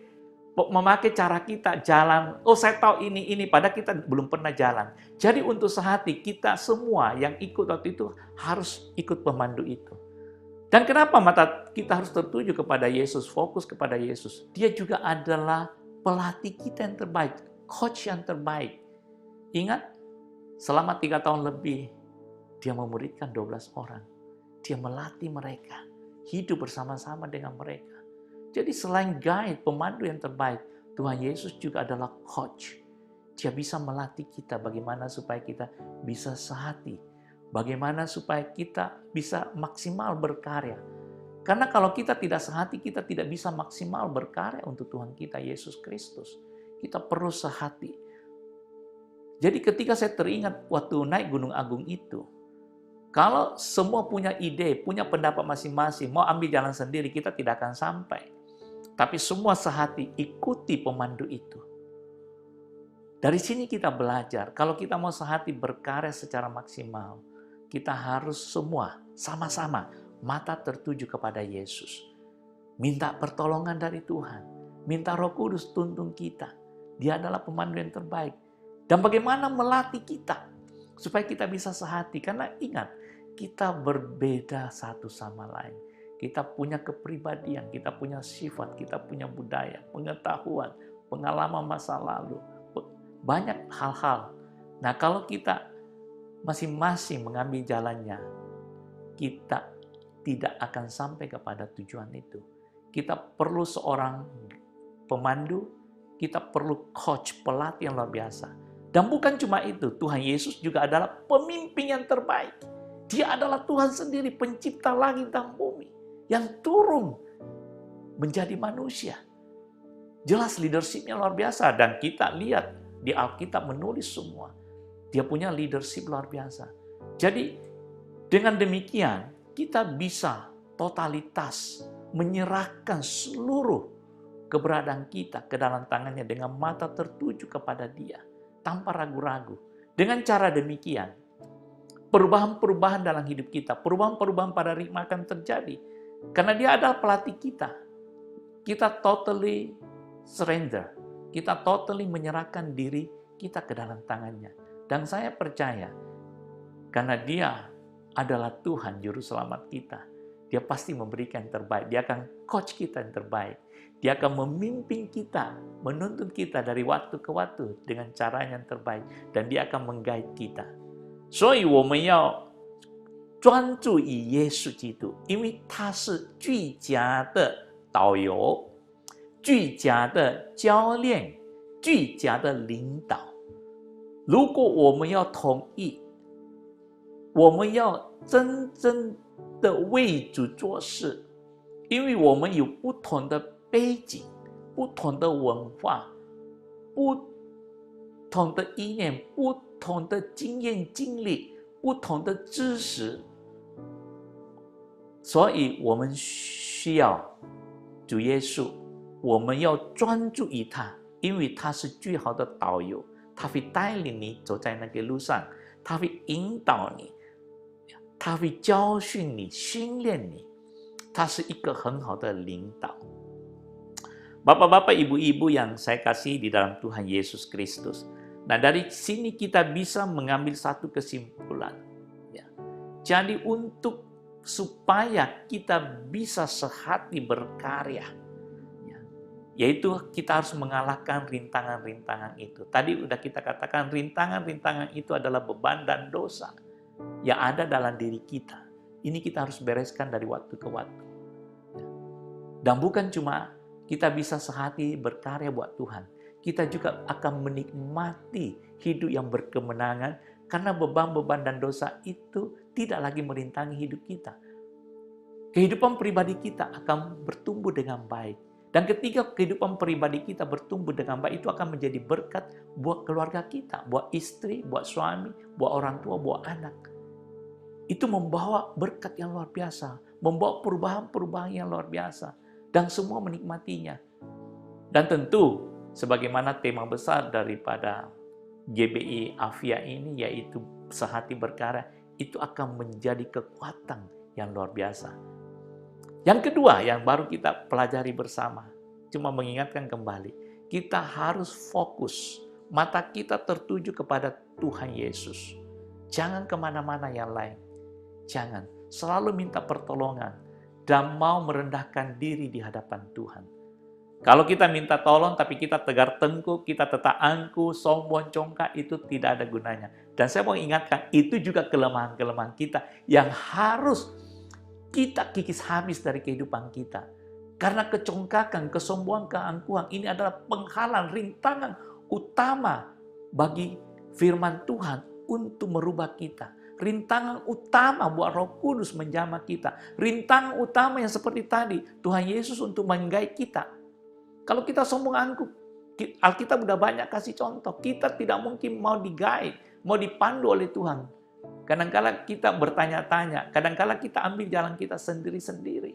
memakai cara kita jalan, oh saya tahu ini, padahal kita belum pernah jalan. Jadi untuk sehati, kita semua yang ikut waktu itu harus ikut pemandu itu. Dan kenapa mata kita harus tertuju kepada Yesus, fokus kepada Yesus? Dia juga adalah pelatih kita yang terbaik, coach yang terbaik. Ingat, selama 3 tahun lebih, dia memuridkan 12 orang. Dia melatih mereka, hidup bersama-sama dengan mereka. Jadi selain guide, pemandu yang terbaik, Tuhan Yesus juga adalah coach. Dia bisa melatih kita bagaimana supaya kita bisa sehati. Bagaimana supaya kita bisa maksimal berkarya. Karena kalau kita tidak sehati, kita tidak bisa maksimal berkarya untuk Tuhan kita, Yesus Kristus. Kita perlu sehati. Jadi ketika saya teringat waktu naik Gunung Agung itu, kalau semua punya ide, punya pendapat masing-masing, mau ambil jalan sendiri, kita tidak akan sampai. Tapi semua sehati, ikuti pemandu itu. Dari sini kita belajar, kalau kita mau sehati berkarya secara maksimal, kita harus semua sama-sama mata tertuju kepada Yesus. Minta pertolongan dari Tuhan. Minta Roh Kudus tuntun kita. Dia adalah pemandu yang terbaik. Dan bagaimana melatih kita supaya kita bisa sehati. Karena ingat, kita berbeda satu sama lain. Kita punya kepribadian, kita punya sifat, kita punya budaya, pengetahuan, pengalaman masa lalu. Banyak hal-hal. Nah kalau kita masing-masing mengambil jalannya, kita tidak akan sampai kepada tujuan itu. Kita perlu seorang pemandu, kita perlu coach, pelatih yang luar biasa. Dan bukan cuma itu, Tuhan Yesus juga adalah pemimpin yang terbaik. Dia adalah Tuhan sendiri, pencipta langit dan bumi, yang turun menjadi manusia. Jelas leadership-nya luar biasa. Dan kita lihat di Alkitab menulis semua. Dia punya leadership luar biasa. Jadi dengan demikian kita bisa totalitas menyerahkan seluruh keberadaan kita ke dalam tangannya dengan mata tertuju kepada Dia. Tanpa ragu-ragu. Dengan cara demikian perubahan-perubahan dalam hidup kita, perubahan-perubahan paradigma akan terjadi. Karena dia adalah pelatih kita. Kita totally surrender. Kita totally menyerahkan diri kita ke dalam tangannya. Dan saya percaya, karena dia adalah Tuhan Juru Selamat kita, dia pasti memberikan yang terbaik. Dia akan coach kita yang terbaik. Dia akan memimpin kita, menuntun kita dari waktu ke waktu dengan cara yang terbaik. Dan dia akan meng-guide kita. 所以我们要专注于耶稣基督，因为他是最佳的导游、最佳的教练、最佳的领导。如果我们要统一，我们要真正的为主做事，因为我们有不同的背景、不同的文化、不同的意念、不同的经验经历、不同的知识，所以我们需要主耶稣，我们要专注于他，因为他是最好的导游，他会带领你走在那个路上，他会引导你，他会教训你、训练你，他是一个很好的领导。Bapak-bapak, ibu-ibu yang saya kasih di dalam Tuhan Yesus Kristus. Nah, dari sini kita bisa mengambil satu kesimpulan. Ya. Jadi supaya kita bisa sehati berkarya, ya, yaitu kita harus mengalahkan rintangan-rintangan itu. Tadi udah kita katakan rintangan-rintangan itu adalah beban dan dosa yang ada dalam diri kita. Ini kita harus bereskan dari waktu ke waktu. Ya. Dan bukan cuma kita bisa sehati berkarya buat Tuhan, kita juga akan menikmati hidup yang berkemenangan karena beban-beban dan dosa itu tidak lagi merintangi hidup kita. Kehidupan pribadi kita akan bertumbuh dengan baik. Dan ketika kehidupan pribadi kita bertumbuh dengan baik, itu akan menjadi berkat buat keluarga kita, buat istri, buat suami, buat orang tua, buat anak. Itu membawa berkat yang luar biasa, membawa perubahan-perubahan yang luar biasa. Dan semua menikmatinya. Dan tentu, sebagaimana tema besar daripada GBI Avia ini, yaitu sehati berkarya, itu akan menjadi kekuatan yang luar biasa. Yang kedua, yang baru kita pelajari bersama, cuma mengingatkan kembali, kita harus fokus, mata kita tertuju kepada Tuhan Yesus. Jangan kemana-mana yang lain. Jangan, selalu minta pertolongan, dan mau merendahkan diri di hadapan Tuhan. Kalau kita minta tolong tapi kita tegar tengkuk, kita tetap angkuh, sombong, congkak, itu tidak ada gunanya. Dan saya mau ingatkan, itu juga kelemahan-kelemahan kita yang harus kita kikis habis dari kehidupan kita. Karena kecongkakan, kesombongan, keangkuhan ini adalah penghalang, rintangan utama bagi firman Tuhan untuk merubah kita. Rintangan utama buat Roh Kudus menjamah kita. Rintangan utama yang seperti tadi, Tuhan Yesus untuk menggait kita. Kalau kita sombong angkuh, Alkitab udah banyak kasih contoh. Kita tidak mungkin mau digait, mau dipandu oleh Tuhan. Kadang-kala kita bertanya-tanya, kadang-kala kita ambil jalan kita sendiri-sendiri.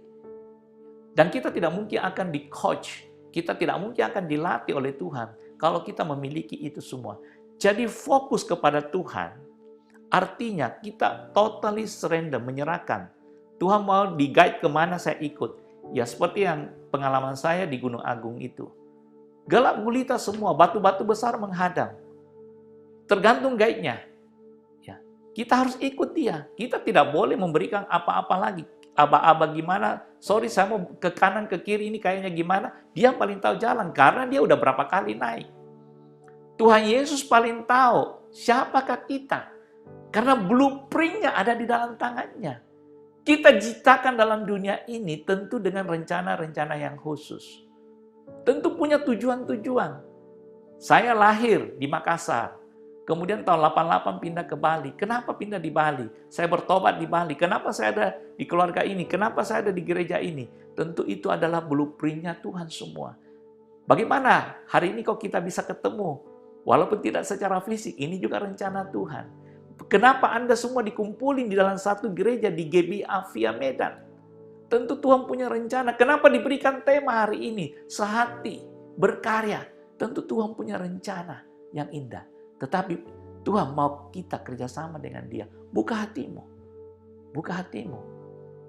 Dan kita tidak mungkin akan di-coach, kita tidak mungkin akan dilatih oleh Tuhan kalau kita memiliki itu semua. Jadi fokus kepada Tuhan, artinya kita totally surrender, menyerahkan. Tuhan mau di-guide kemana saya ikut. Ya seperti yang pengalaman saya di Gunung Agung itu. Gelap gulita semua, batu-batu besar menghadang. Tergantung guide-nya. Ya, kita harus ikut dia. Kita tidak boleh memberikan apa-apa lagi. Aba-aba gimana, sorry saya mau ke kanan ke kiri ini kayaknya gimana. Dia paling tahu jalan karena dia udah berapa kali naik. Tuhan Yesus paling tahu siapakah kita. Karena blueprint-nya ada di dalam tangannya. Kita ciptakan dalam dunia ini tentu dengan rencana-rencana yang khusus. Tentu punya tujuan-tujuan. Saya lahir di Makassar. Kemudian tahun 88 pindah ke Bali. Kenapa pindah di Bali? Saya bertobat di Bali. Kenapa saya ada di keluarga ini? Kenapa saya ada di gereja ini? Tentu itu adalah blueprint-nya Tuhan semua. Bagaimana hari ini kok kita bisa ketemu? Walaupun tidak secara fisik, ini juga rencana Tuhan. Kenapa Anda semua dikumpulin di dalam satu gereja di GBI Avia Medan? Tentu Tuhan punya rencana. Kenapa diberikan tema hari ini? Sehati, berkarya. Tentu Tuhan punya rencana yang indah. Tetapi Tuhan mau kita kerjasama dengan Dia. Buka hatimu. Buka hatimu.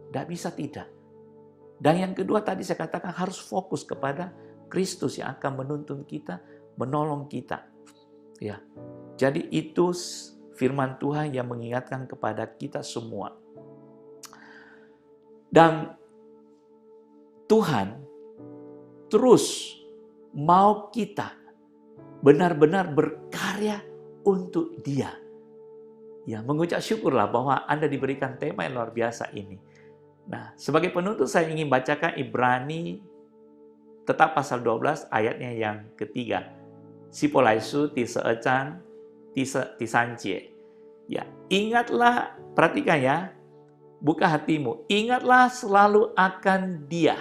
Tidak bisa tidak. Dan yang kedua tadi saya katakan harus fokus kepada Kristus yang akan menuntun kita, menolong kita. Ya. Jadi itu firman Tuhan yang mengingatkan kepada kita semua. Dan Tuhan terus mau kita benar-benar berkarya untuk Dia. Ya, mengucap syukurlah bahwa Anda diberikan tema yang luar biasa ini. Nah, sebagai penutup saya ingin bacakan Ibrani tetap pasal 12 ayatnya yang ketiga. Sipolaisu tiseecan tisancie. Ya, ingatlah, perhatikan ya. Buka hatimu, ingatlah selalu akan Dia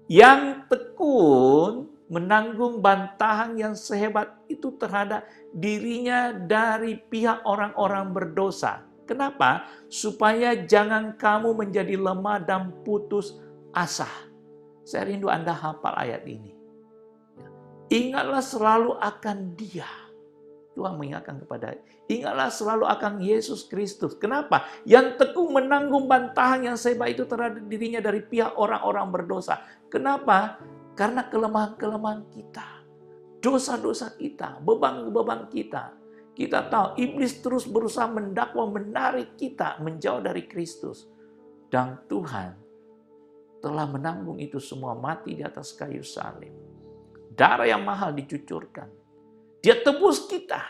yang tekun menanggung bantahan yang sehebat itu terhadap dirinya dari pihak orang-orang berdosa. Kenapa? Supaya jangan kamu menjadi lemah dan putus asa. Saya rindu Anda hafal ayat ini. Ingatlah selalu akan Dia. Tuhan mengingatkan kepada, ingatlah selalu akan Yesus Kristus. Kenapa? Yang tekun menanggung bantahan yang sehebat itu terhadap dirinya dari pihak orang-orang berdosa. Kenapa? Karena kelemahan-kelemahan kita, dosa-dosa kita, beban-beban kita. Kita tahu iblis terus berusaha mendakwa, menarik kita menjauh dari Kristus. Dan Tuhan telah menanggung itu semua, mati di atas kayu salib. Darah yang mahal dicucurkan. Dia tebus kita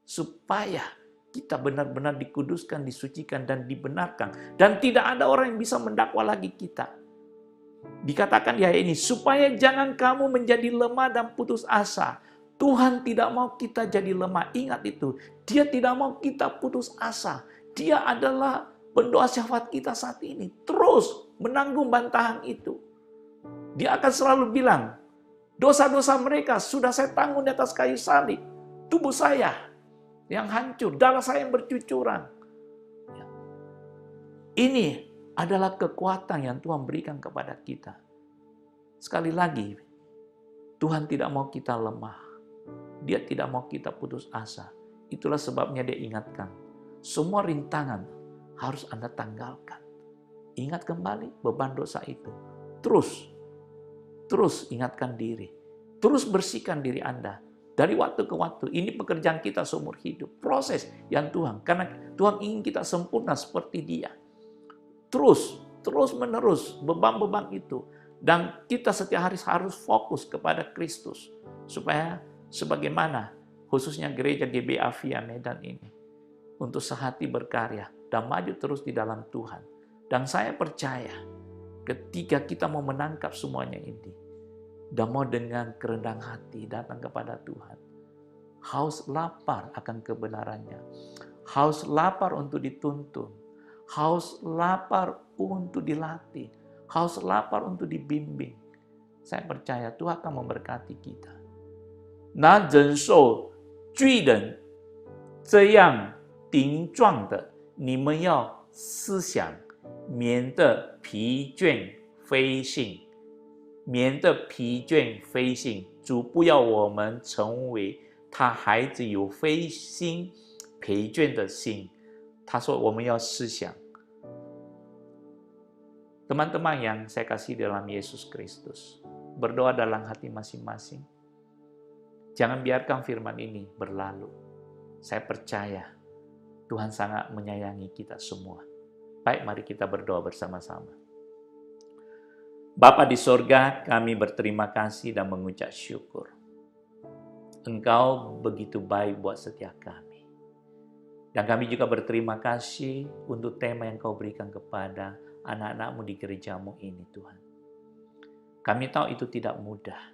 supaya kita benar-benar dikuduskan, disucikan, dan dibenarkan. Dan tidak ada orang yang bisa mendakwa lagi kita. Dikatakan di ayat ini, supaya jangan kamu menjadi lemah dan putus asa. Tuhan tidak mau kita jadi lemah. Ingat itu. Dia tidak mau kita putus asa. Dia adalah pendoa syafaat kita saat ini. Terus menanggung bantahan itu. Dia akan selalu bilang, dosa-dosa mereka sudah saya tanggung di atas kayu salib. Tubuh saya yang hancur, darah saya yang bercucuran. Ini adalah kekuatan yang Tuhan berikan kepada kita. Sekali lagi, Tuhan tidak mau kita lemah. Dia tidak mau kita putus asa. Itulah sebabnya Dia ingatkan, semua rintangan harus Anda tanggalkan. Ingat kembali beban dosa itu. Terus ingatkan diri. Terus bersihkan diri Anda. Dari waktu ke waktu. Ini pekerjaan kita seumur hidup. Proses yang Tuhan. Karena Tuhan ingin kita sempurna seperti Dia. Terus menerus beban-beban itu. Dan kita setiap hari harus fokus kepada Kristus. Supaya sebagaimana khususnya gereja GBA Via Medan ini. Untuk sehati berkarya. Dan maju terus di dalam Tuhan. Dan saya percaya ketika kita mau menangkap semuanya ini, dan mau dengan kerendahan hati datang kepada Tuhan, haus lapar akan kebenarannya, haus lapar untuk dituntun, haus lapar untuk dilatih, haus lapar untuk dibimbing, saya percaya Tuhan akan memberkati kita. 那忍受巨人这样顶撞的，你们要思想，免得疲倦非信，免得疲倦非信。主不要我们成为他孩子有非心疲倦的心。他说我们要思想。Teman-teman yang saya kasih dalam Yesus Kristus, berdoa dalam hati masing-masing. Jangan biarkan firman ini berlalu. Saya percaya Tuhan sangat menyayangi kita semua. Baik, mari kita berdoa bersama-sama. Bapa di sorga, kami berterima kasih dan mengucap syukur. Engkau begitu baik buat setiap kami. Dan kami juga berterima kasih untuk tema yang Kau berikan kepada anak-anak-Mu di gereja-Mu ini, Tuhan. Kami tahu itu tidak mudah.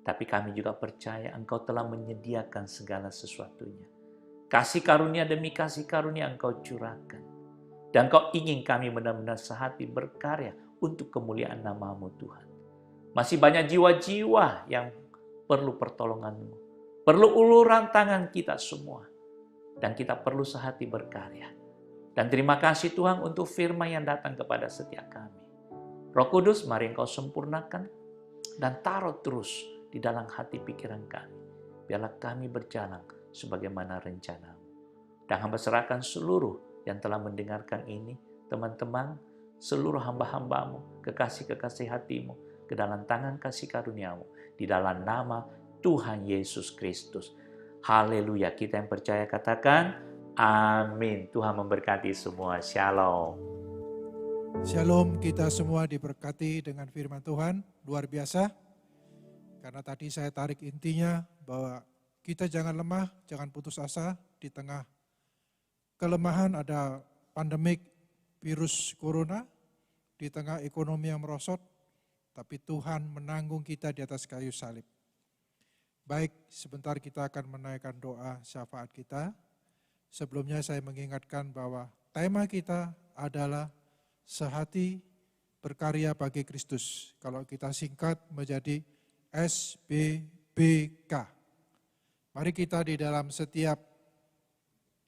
Tapi kami juga percaya Engkau telah menyediakan segala sesuatunya. Kasih karunia demi kasih karunia Engkau curahkan. Dan Kau ingin kami benar-benar sehati berkarya untuk kemuliaan nama-Mu, Tuhan. Masih banyak jiwa-jiwa yang perlu pertolongan-Mu. Perlu uluran tangan kita semua. Dan kita perlu sehati berkarya. Dan terima kasih Tuhan untuk firman yang datang kepada setiap kami. Roh Kudus, mari Engkau sempurnakan dan taruh terus di dalam hati pikiran kami. Biarlah kami berjalan sebagaimana rencana-Mu. Dan hamba serahkan seluruh yang telah mendengarkan ini, teman-teman, seluruh hamba-hambamu, kekasih-kekasih hatimu, ke dalam tangan kasih karuniamu, di dalam nama Tuhan Yesus Kristus. Haleluya, kita yang percaya katakan, amin. Tuhan memberkati semua, shalom. Shalom, kita semua diberkati dengan firman Tuhan, luar biasa. Karena tadi saya tarik intinya bahwa kita jangan lemah, jangan putus asa di tengah kelemahan ada pandemik virus corona, di tengah ekonomi yang merosot, tapi Tuhan menanggung kita di atas kayu salib. Baik, sebentar kita akan menaikkan doa syafaat kita. Sebelumnya saya mengingatkan bahwa tema kita adalah sehati berkarya bagi Kristus. Kalau kita singkat menjadi SBBK. Mari kita di dalam setiap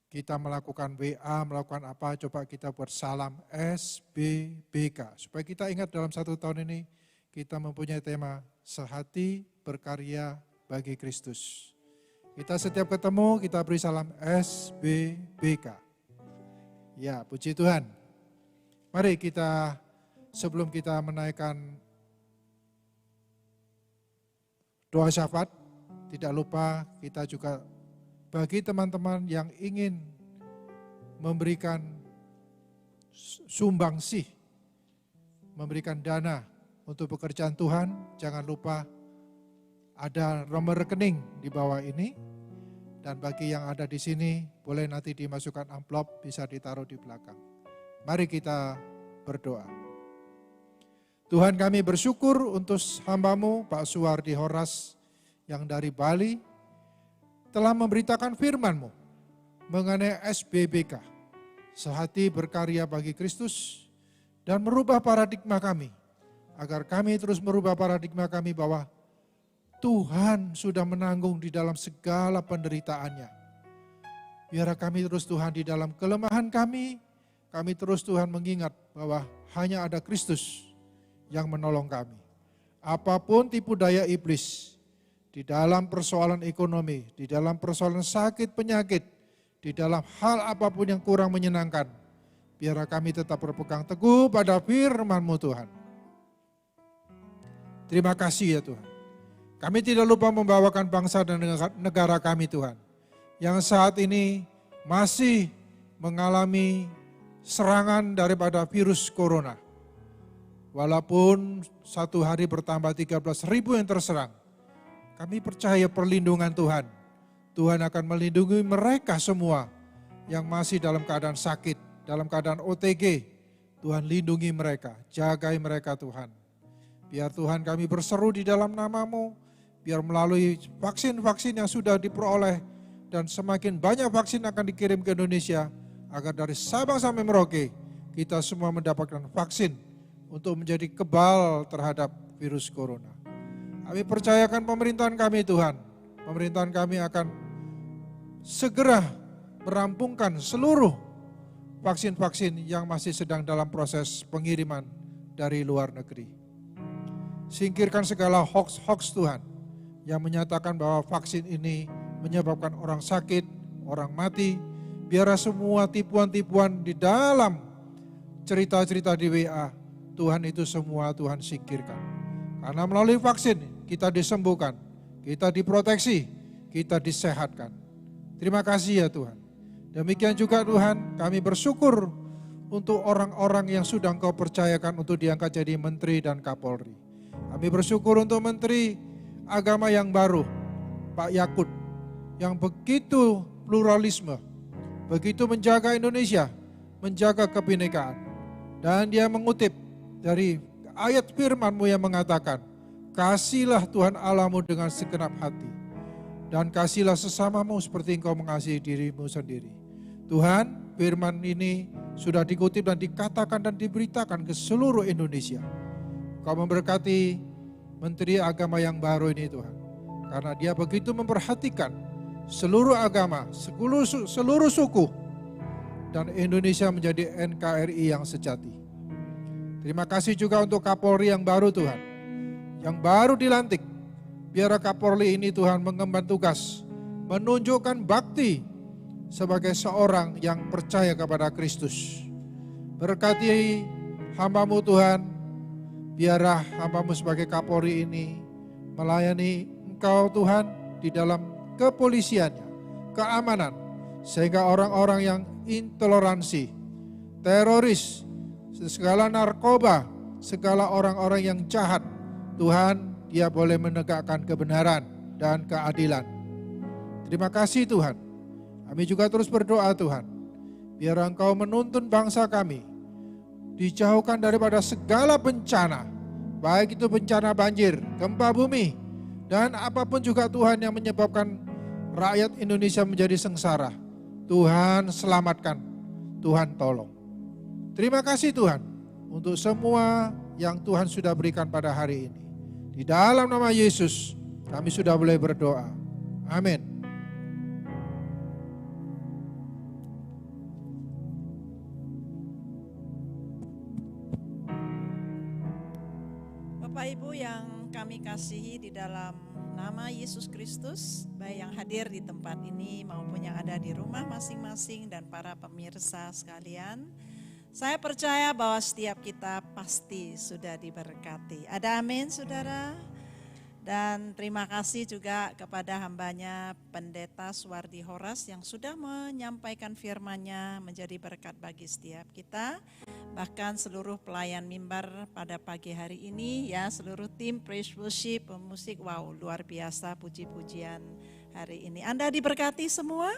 kita melakukan WA, melakukan apa, coba kita buat salam SBBK. Supaya kita ingat dalam 1 tahun ini kita mempunyai tema sehati berkarya bagi Kristus. Kita setiap ketemu kita beri salam SBBK. Ya, puji Tuhan. Mari kita sebelum kita menaikkan doa syafaat, tidak lupa kita juga bagi teman-teman yang ingin memberikan sumbangsih, memberikan dana untuk pekerjaan Tuhan, jangan lupa ada nomor rekening di bawah ini. Dan bagi yang ada di sini, boleh nanti dimasukkan amplop, bisa ditaruh di belakang. Mari kita berdoa. Tuhan, kami bersyukur untuk hamba-Mu Pak Suwardi Horas yang dari Bali telah memberitakan firman-Mu mengenai SBBK, sehati berkarya bagi Kristus, dan merubah paradigma kami, agar kami terus merubah paradigma kami bahwa Tuhan sudah menanggung di dalam segala penderitaannya. Biar kami terus Tuhan di dalam kelemahan kami terus Tuhan mengingat bahwa hanya ada Kristus yang menolong kami. Apapun tipu daya iblis, di dalam persoalan ekonomi, di dalam persoalan sakit penyakit, di dalam hal apapun yang kurang menyenangkan, biar kami tetap berpegang teguh pada firman-Mu Tuhan. Terima kasih ya Tuhan. Kami tidak lupa membawakan bangsa dan negara kami Tuhan, yang saat ini masih mengalami serangan daripada virus corona. Walaupun satu hari bertambah 13.000 yang terserang, kami percaya perlindungan Tuhan. Tuhan akan melindungi mereka semua yang masih dalam keadaan sakit, dalam keadaan OTG. Tuhan lindungi mereka, jagai mereka Tuhan. Biar Tuhan kami berseru di dalam nama-Mu, biar melalui vaksin-vaksin yang sudah diperoleh dan semakin banyak vaksin akan dikirim ke Indonesia, agar dari Sabang sampai Merauke kita semua mendapatkan vaksin untuk menjadi kebal terhadap virus corona. Kami percayakan pemerintahan kami Tuhan, pemerintahan kami akan segera merampungkan seluruh vaksin-vaksin yang masih sedang dalam proses pengiriman dari luar negeri. Singkirkan segala hoax-hoax Tuhan yang menyatakan bahwa vaksin ini menyebabkan orang sakit, orang mati. Biar semua tipuan-tipuan di dalam cerita-cerita di WA, Tuhan itu semua Tuhan singkirkan. Karena melalui vaksin kita disembuhkan, kita diproteksi, kita disehatkan. Terima kasih ya Tuhan. Demikian juga Tuhan, kami bersyukur untuk orang-orang yang sudah Engkau percayakan untuk diangkat jadi menteri dan kapolri. Kami bersyukur untuk menteri agama yang baru, Pak Yakut, yang begitu pluralisme, begitu menjaga Indonesia, menjaga kebinekaan. Dan dia mengutip dari ayat firman-Mu yang mengatakan, kasihlah Tuhan Allahmu dengan segenap hati, dan kasihlah sesamamu seperti Engkau mengasihi dirimu sendiri. Tuhan, firman ini sudah dikutip dan dikatakan dan diberitakan ke seluruh Indonesia. Kau memberkati Menteri Agama yang baru ini Tuhan, karena dia begitu memperhatikan seluruh agama, seluruh suku, dan Indonesia menjadi NKRI yang sejati. Terima kasih juga untuk Kapolri yang baru Tuhan, yang baru dilantik. Biar Kapolri ini Tuhan mengemban tugas, menunjukkan bakti sebagai seorang yang percaya kepada Kristus. Berkati hamba-Mu Tuhan, biarlah hamba-Mu sebagai Kapolri ini melayani Engkau Tuhan di dalam kepolisiannya, keamanan, sehingga orang-orang yang intoleransi, teroris, segala narkoba, segala orang-orang yang jahat, Tuhan, dia boleh menegakkan kebenaran dan keadilan. Terima kasih Tuhan. Kami juga terus berdoa Tuhan, biar Engkau menuntun bangsa kami, dijauhkan daripada segala bencana, baik itu bencana banjir, gempa bumi, dan apapun juga Tuhan yang menyebabkan rakyat Indonesia menjadi sengsara. Tuhan selamatkan, Tuhan tolong. Terima kasih Tuhan untuk semua yang Tuhan sudah berikan pada hari ini. Di dalam nama Yesus kami sudah boleh berdoa. Amin. Bapak Ibu yang kami kasihi di dalam nama Yesus Kristus, baik yang hadir di tempat ini maupun yang ada di rumah masing-masing dan para pemirsa sekalian, saya percaya bahwa setiap kita pasti sudah diberkati. Ada amin saudara? Dan terima kasih juga kepada hambanya Pendeta Suwardi Horas yang sudah menyampaikan firman-Nya menjadi berkat bagi setiap kita. Bahkan seluruh pelayan mimbar pada pagi hari ini ya, seluruh tim praise worship, pemusik, wow luar biasa puji-pujian hari ini. Anda diberkati semua?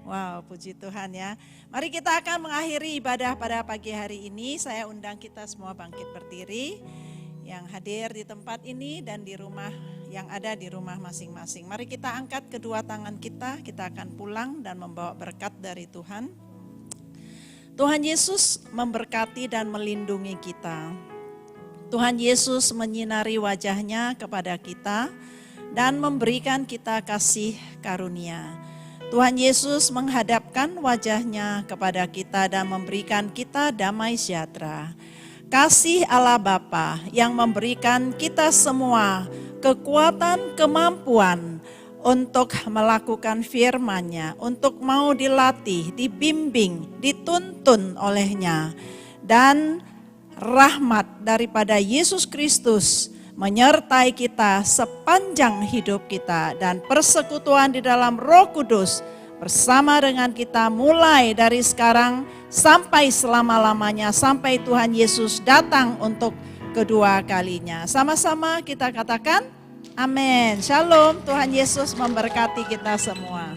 Wow, puji Tuhan ya. Mari kita akan mengakhiri ibadah pada pagi hari ini. Saya undang kita semua bangkit berdiri. Yang hadir di tempat ini dan di rumah yang ada di rumah masing-masing. Mari kita angkat kedua tangan kita akan pulang dan membawa berkat dari Tuhan. Tuhan Yesus memberkati dan melindungi kita. Tuhan Yesus menyinari wajah-Nya kepada kita dan memberikan kita kasih karunia. Tuhan Yesus menghadapkan wajah-Nya kepada kita dan memberikan kita damai sejahtera. Kasih Allah Bapa yang memberikan kita semua kekuatan, kemampuan untuk melakukan firman-Nya, untuk mau dilatih, dibimbing, dituntun oleh-Nya. Dan rahmat daripada Yesus Kristus menyertai kita sepanjang hidup kita. Dan persekutuan di dalam Roh Kudus bersama dengan kita mulai dari sekarang sampai selama-lamanya, sampai Tuhan Yesus datang untuk kedua kalinya. Sama-sama kita katakan amin. Shalom, Tuhan Yesus memberkati kita semua.